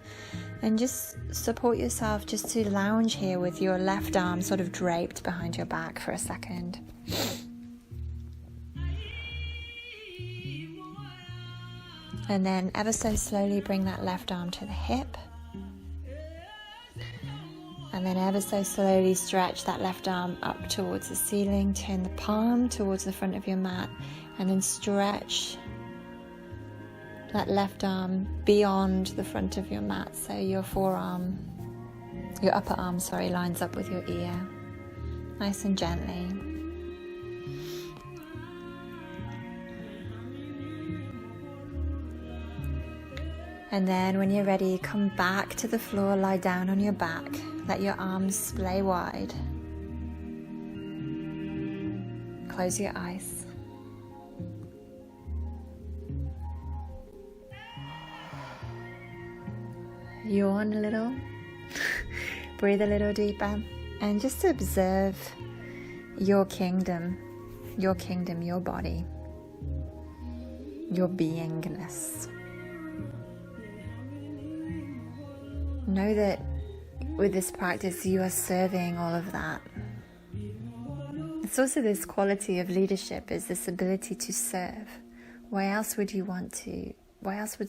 And just support yourself just to lounge here with your left arm sort of draped behind your back for a second. And then ever so slowly bring that left arm to the hip. And then ever so slowly stretch that left arm up towards the ceiling. Turn the palm towards the front of your mat. And then stretch that left arm beyond the front of your mat, so your forearm, your upper arm, lines up with your ear, nice and gently. And then when you're ready, come back to the floor, lie down on your back, let your arms splay wide. Close your eyes. Yawn a little, breathe a little deeper, and just observe your kingdom, your body, your beingness. Know that with this practice you are serving all of that. It's also this quality of leadership, is this ability to serve. Why else would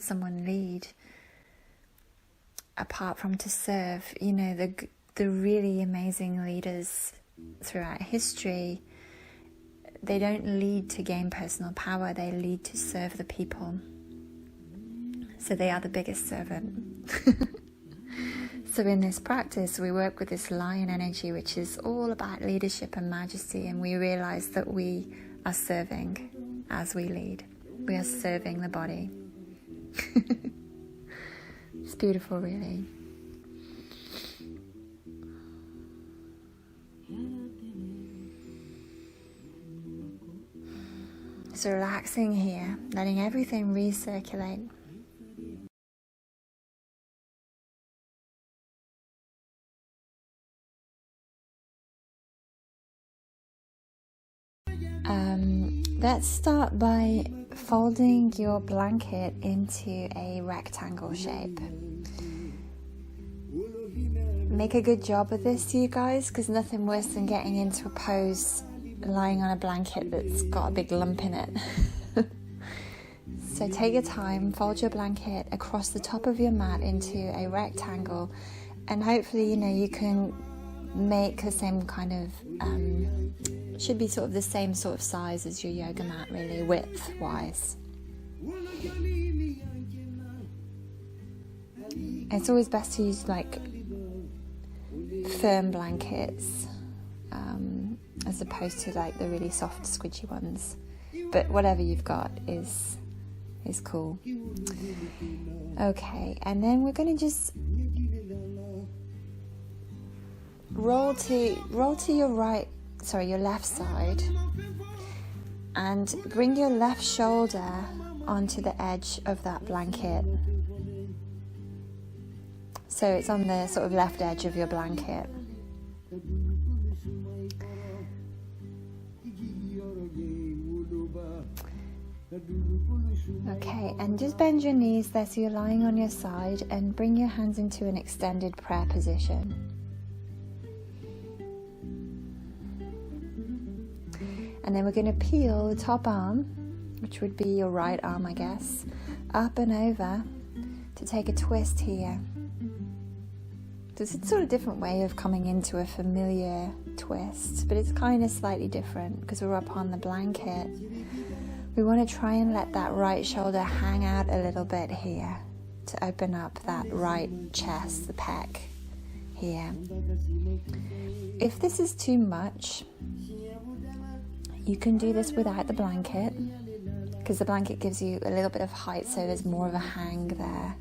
someone lead apart from to serve? You know, the really amazing leaders throughout history, they don't lead to gain personal power, they lead to serve the people. So they are the biggest servant. So in this practice, we work with this lion energy, which is all about leadership and majesty, and we realize that we are serving as we lead. We are serving the body. It's beautiful, really. So relaxing here, letting everything recirculate. Let's start by folding your blanket into a rectangle shape. Make a good job of this, you guys, because nothing worse than getting into a pose lying on a blanket that's got a big lump in it. So take your time, fold your blanket across the top of your mat into a rectangle, and hopefully, you can make the same kind of should be sort of the same sort of size as your yoga mat, really, width wise. It's always best to use firm blankets as opposed to the really soft squidgy ones, but whatever you've got is cool. Okay, and then we're going to just roll to your left side, and bring your left shoulder onto the edge of that blanket. So it's on the sort of left edge of your blanket. Okay, and just bend your knees there so you're lying on your side, and bring your hands into an extended prayer position. And then we're going to peel the top arm, which would be your right arm, I guess, up and over to take a twist here. So it's a sort of different way of coming into a familiar twist, but it's kind of slightly different because we're up on the blanket. We want to try and let that right shoulder hang out a little bit here to open up that right chest, the pec here. If this is too much, you can do this without the blanket, because the blanket gives you a little bit of height, so there's more of a hang there.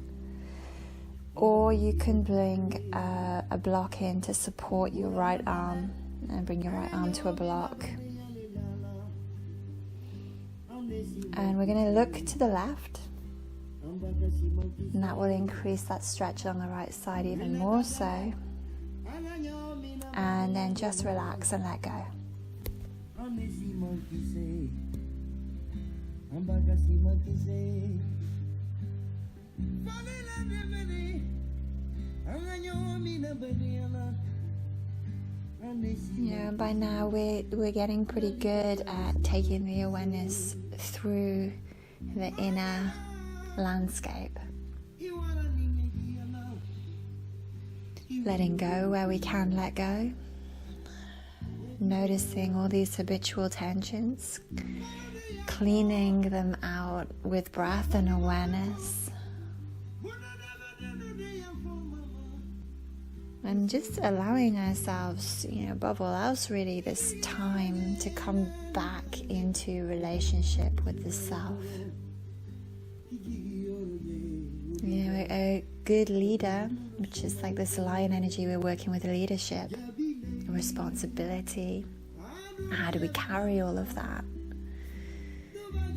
Or you can bring a block in to support your right arm and bring your right arm to a block. And we're going to look to the left, and that will increase that stretch on the right side even more so. And then just relax and let go. Yeah, by now we're getting pretty good at taking the awareness through the inner landscape. Letting go where we can let go. Noticing all these habitual tensions. Cleaning them out with breath and awareness. And just allowing ourselves, above all else really, this time to come back into relationship with the self. A good leader, which is like this lion energy, we're working with leadership, responsibility. How do we carry all of that?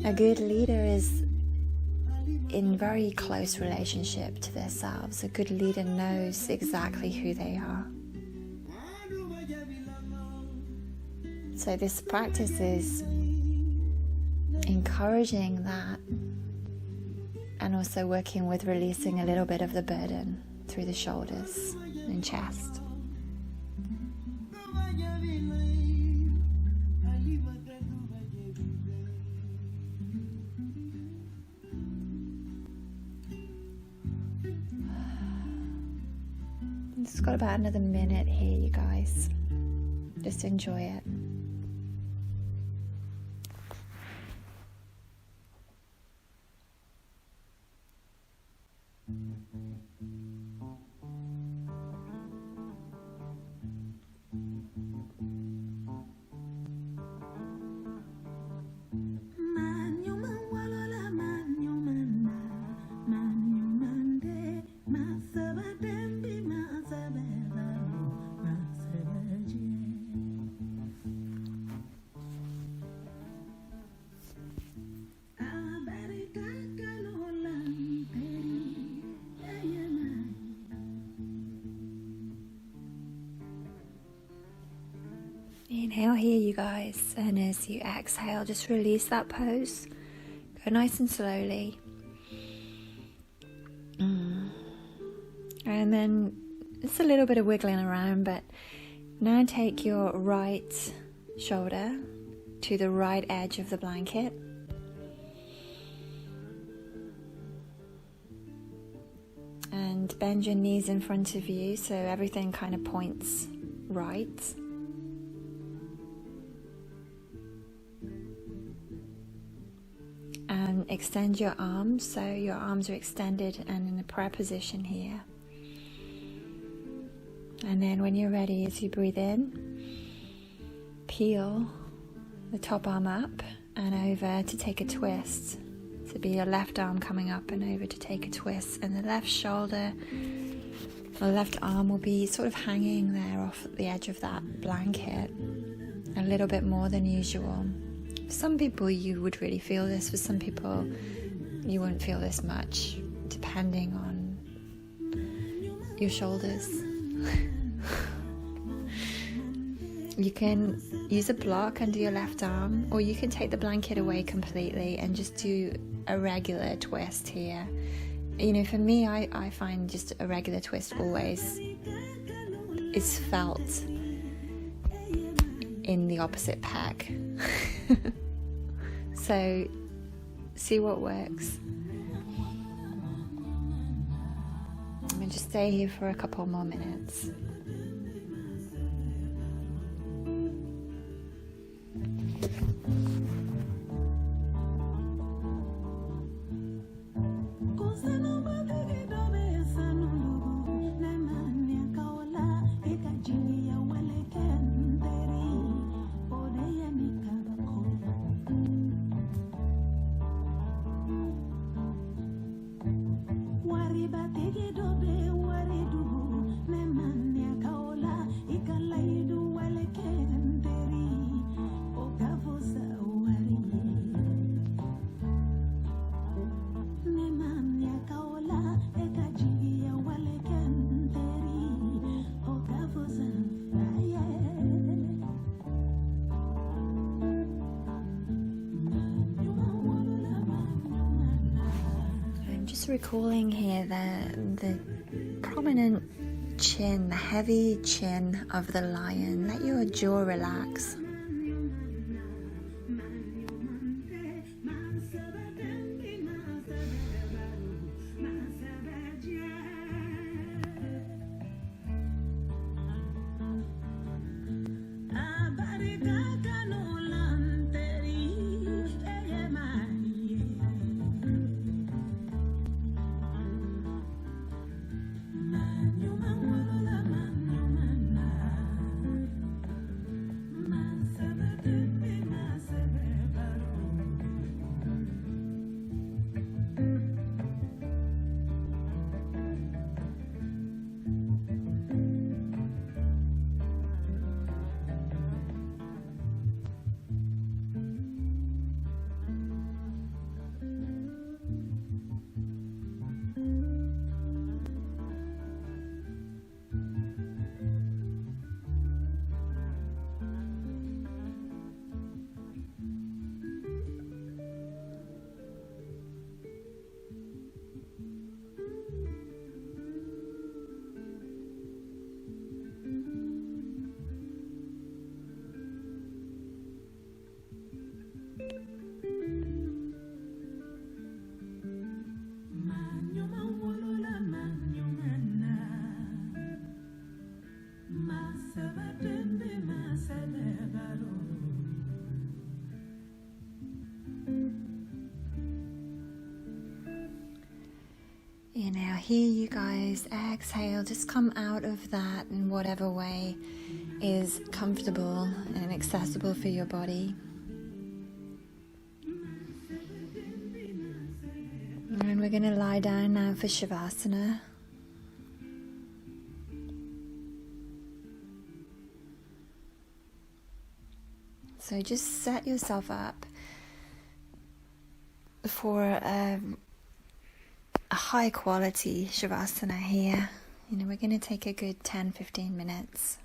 A good leader is in very close relationship to themselves. A good leader knows exactly who they are. So this practice is encouraging that, and also working with releasing a little bit of the burden through the shoulders and chest. It's got about another minute here, you guys. Just enjoy it. Inhale here, you guys, and as you exhale, just release that pose. Go nice and slowly. And then it's a little bit of wiggling around, but now take your right shoulder to the right edge of the blanket. And bend your knees in front of you so everything kind of points right. And extend your arms, so your arms are extended and in a prayer position here. And then when you're ready, as you breathe in, peel the top arm up and over to take a twist. So be your left arm coming up and over to take a twist, and the left shoulder or left arm will be sort of hanging there off the edge of that blanket a little bit more than usual. For some people you would really feel this, for some people you won't feel this much, depending on your shoulders. You can use a block under your left arm, or you can take the blanket away completely and just do a regular twist here. For me, I find just a regular twist always is felt in the opposite pec. So see what works. I'm going to just stay here for a couple more minutes. Recalling here the prominent chin, the heavy chin of the lion. Let your jaw relax. Now here you guys exhale, just come out of that in whatever way is comfortable and accessible for your body. And we're going to lie down now for Shavasana. So just set yourself up for a high quality Shavasana here. We're going to take a good 10-15 minutes.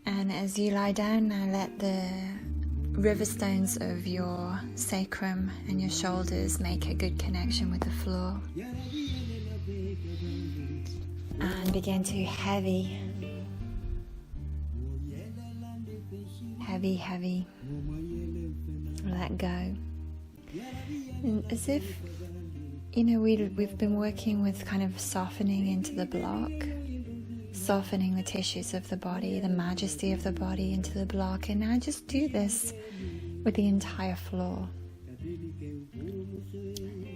And as you lie down now, let the river stones of your sacrum and your shoulders make a good connection with the floor. And begin to heavy, let go. And as if, we've been working with kind of softening into the block, softening the tissues of the body, the majesty of the body into the block. And now just do this with the entire floor.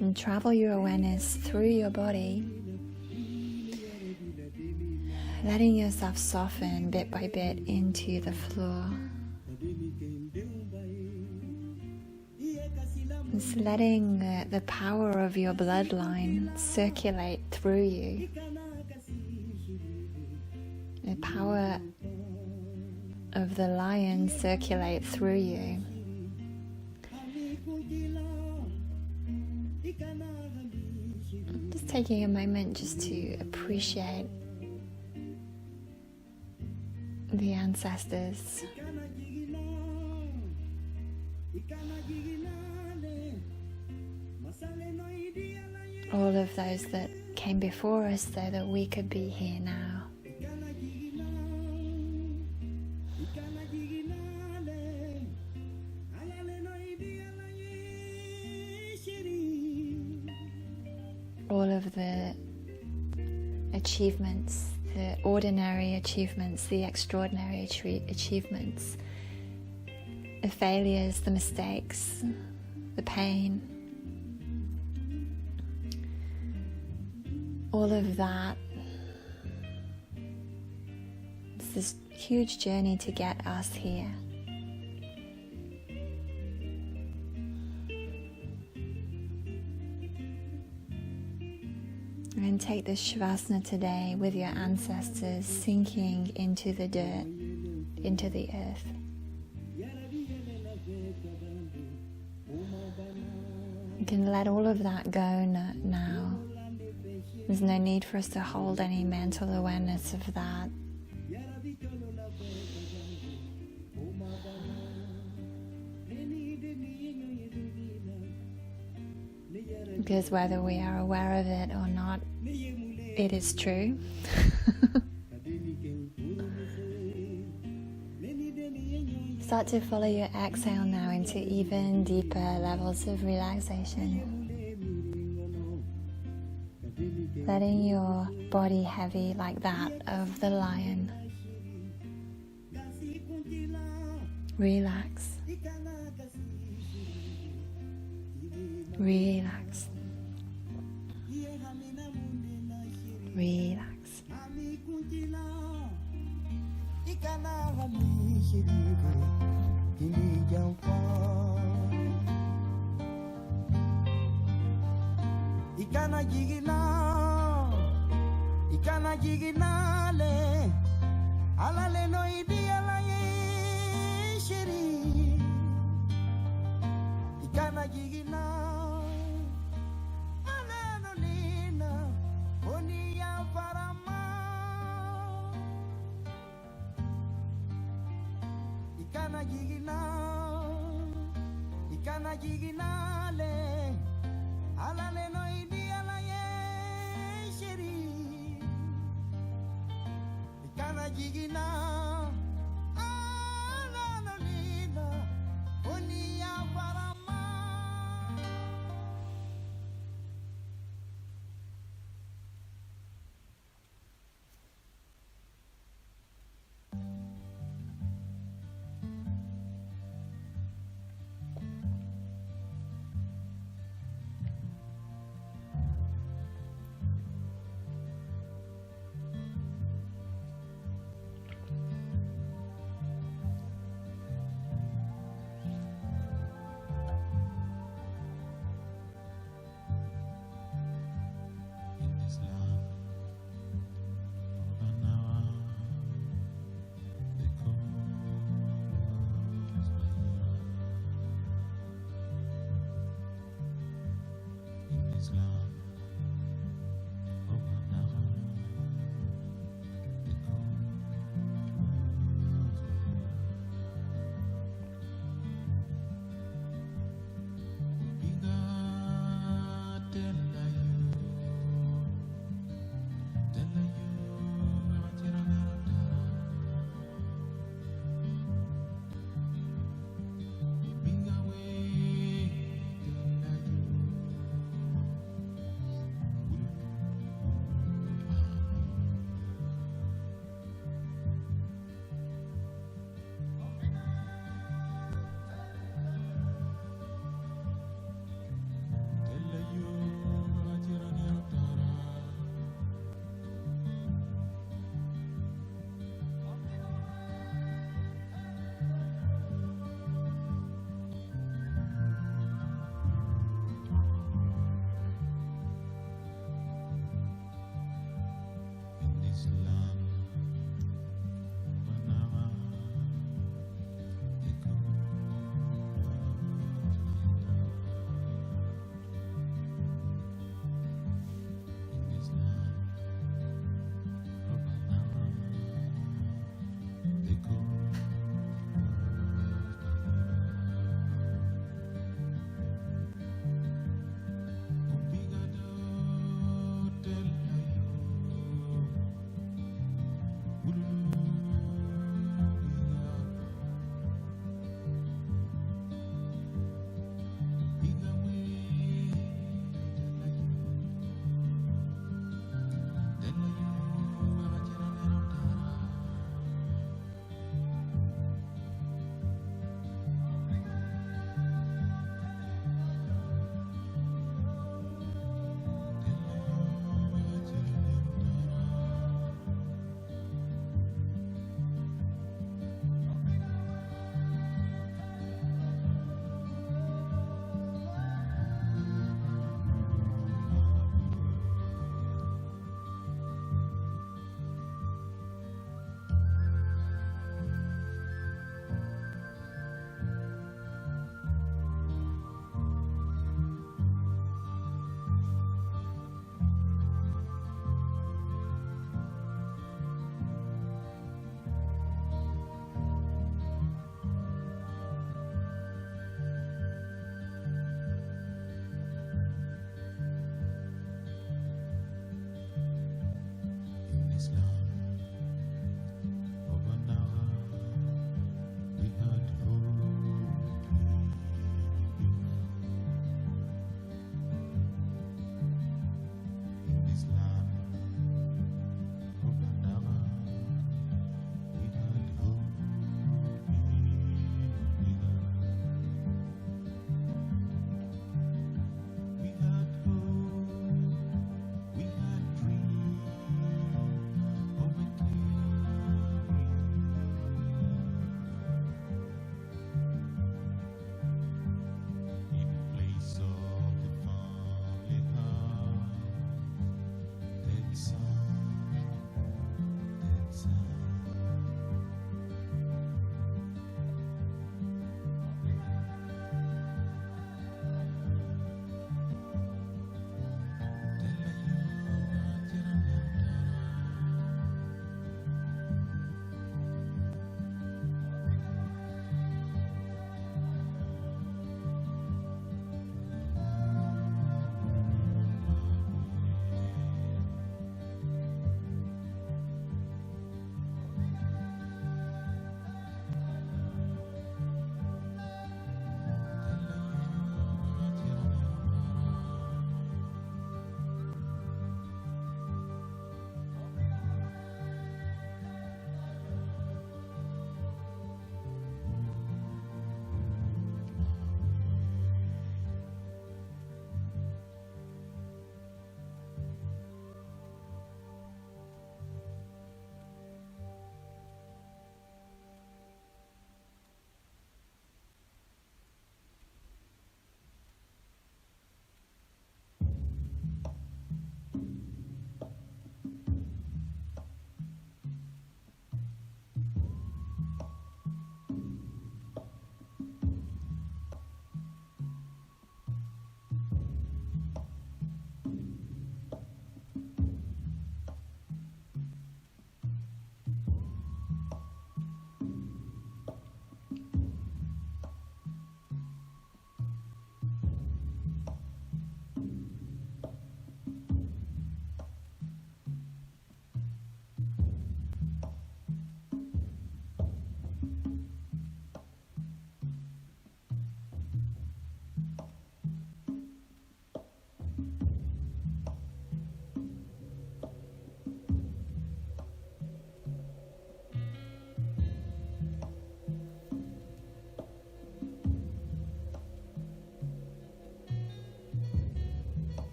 And travel your awareness through your body, letting yourself soften bit by bit into the floor. Just letting the power of your bloodline circulate through you. The power of the lion circulate through you. Just taking a moment just to appreciate the ancestors, all of those that came before us so that we could be here now. All of the achievements, the ordinary achievements, the extraordinary achievements, the failures, the mistakes, the pain, all of that this huge journey to get us here. And take this Shavasana today with your ancestors, sinking into the dirt, into the earth. You can let all of that go now. There's no need for us to hold any mental awareness of that. Because whether we are aware of it or not, it is true. Start to follow your exhale now into even deeper levels of relaxation. Letting your body heavy like that of the lion. Relax. Relax. Relax. Ikana jiginale alale no idiala ye shiri ikana jigina alano lina onia farama ikana jiginale alale no idiala ye shiri Kana jigina alano lina onia farama.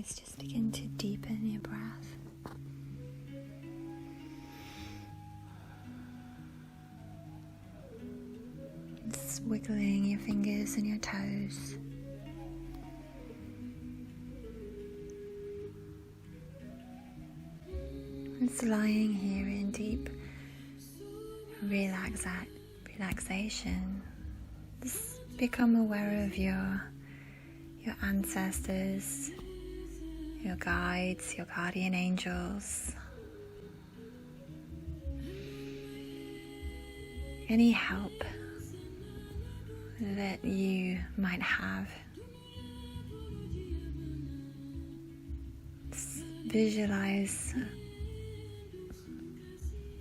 eyes, just begin to deepen your breath. Just wiggling your fingers and your toes. It's lying here in deep relaxation. Just become aware of your ancestors, your guides, your guardian angels. Any help that you might have. Just visualize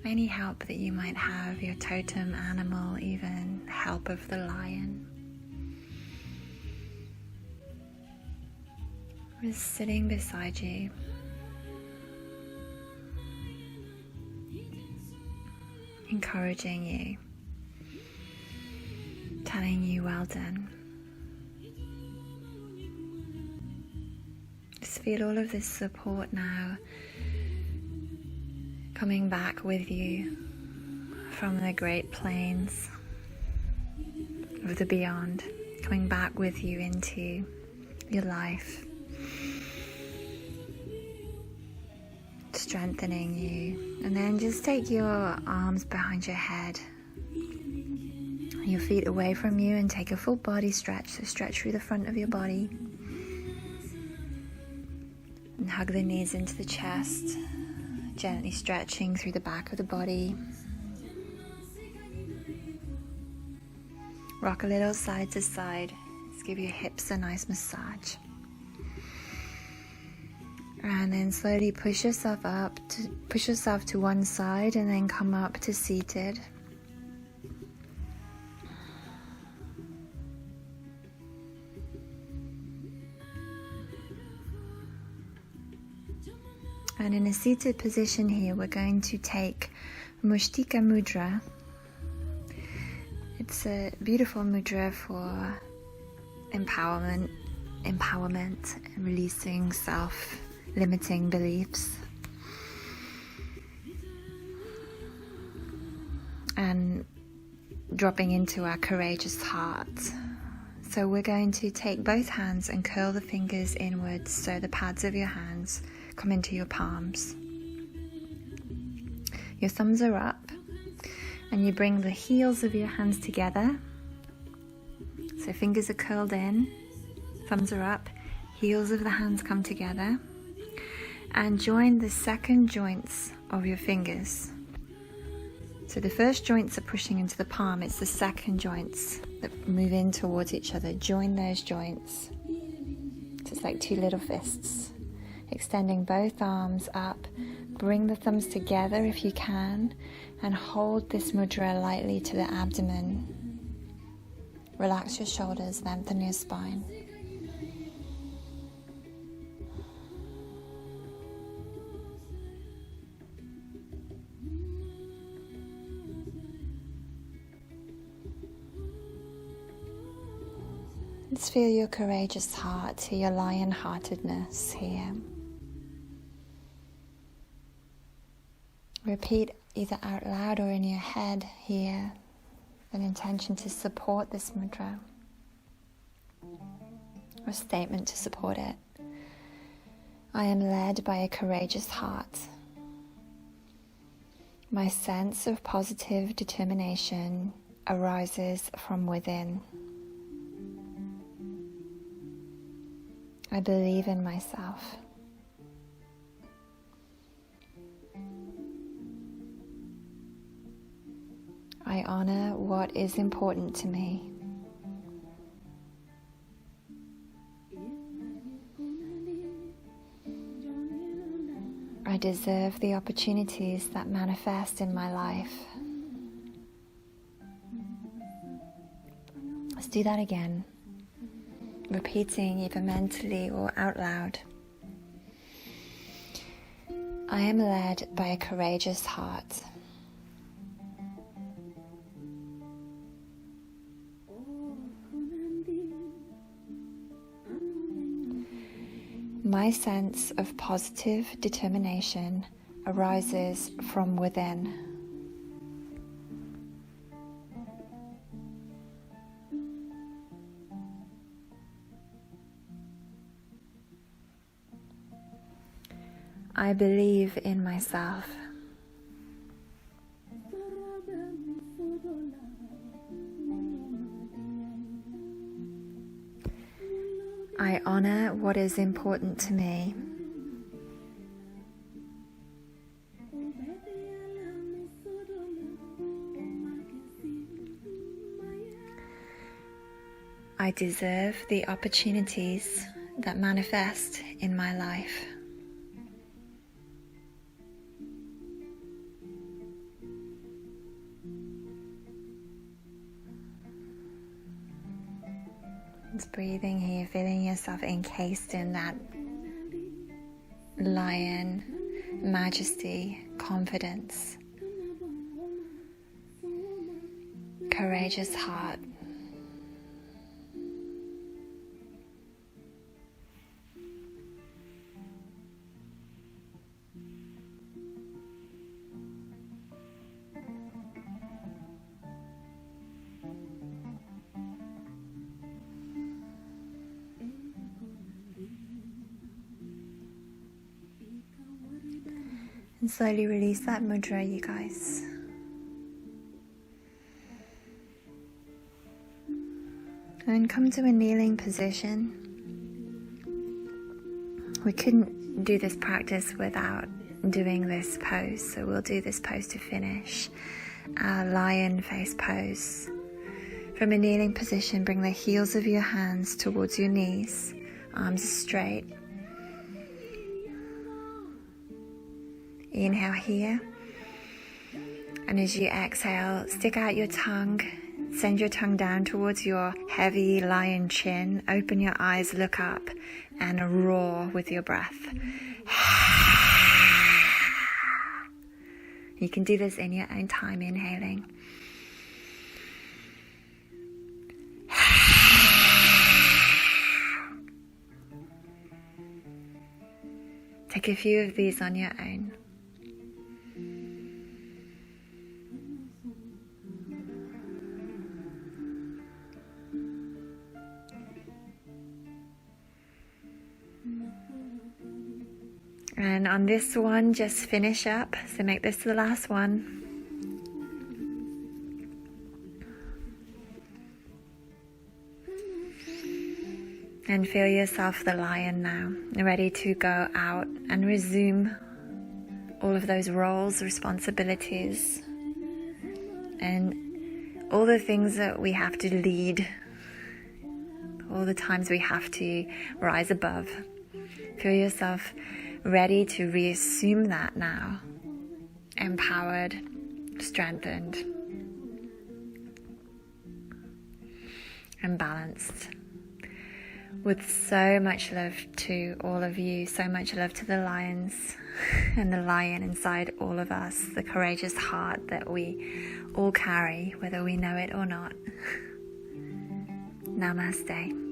any help that you might have, your totem animal, even help of the lion. Just sitting beside you, encouraging you, telling you well done. Just feel all of this support now coming back with you from the great plains of the beyond, coming back with you into your life, strengthening you. And then just take your arms behind your head, your feet away from you, and take a full body stretch. So stretch through the front of your body and hug the knees into the chest, gently stretching through the back of the body. Rock a little side to side. Just give your hips a nice massage. And then slowly push yourself to one side and then come up to seated. And in a seated position here, we're going to take Mushtika Mudra. It's a beautiful mudra for empowerment, and releasing self-limiting beliefs. And dropping into our courageous heart. So we're going to take both hands and curl the fingers inwards so the pads of your hands come into your palms. Your thumbs are up, and you bring the heels of your hands together. So fingers are curled in, thumbs are up, heels of the hands come together, and join the second joints of your fingers. So the first joints are pushing into the palm, it's the second joints that move in towards each other. Join those joints. So it's like two little fists. Extending both arms up, bring the thumbs together if you can, and hold this mudra lightly to the abdomen. Relax your shoulders, lengthen your spine. Let's feel your courageous heart, your lion-heartedness here. Repeat either out loud or in your head here an intention to support this mudra, or a statement to support it. I am led by a courageous heart. My sense of positive determination arises from within. I believe in myself. I honor what is important to me. I deserve the opportunities that manifest in my life. Let's do that again, repeating either mentally or out loud. I am led by a courageous heart. My sense of positive determination arises from within. I believe in myself. I honor what is important to me. I deserve the opportunities that manifest in my life. Just breathing here, feeling yourself encased in that lion, majesty, confidence, courageous heart. And slowly release that mudra, you guys. And come to a kneeling position. We couldn't do this practice without doing this pose, so we'll do this pose to finish. Our lion face pose. From a kneeling position, bring the heels of your hands towards your knees, arms straight. Inhale here, and as you exhale, stick out your tongue, send your tongue down towards your heavy lion chin, open your eyes, look up, and roar with your breath. You can do this in your own time, inhaling. Take a few of these on your own. And on this one, just finish up. So make this the last one. And feel yourself the lion now, ready to go out and resume all of those roles, responsibilities, and all the things that we have to lead, all the times we have to rise above. Feel yourself ready to reassume that now, empowered, strengthened, and balanced. With so much love to all of you, so much love to the lions and the lion inside all of us, the courageous heart that we all carry, whether we know it or not. Namaste.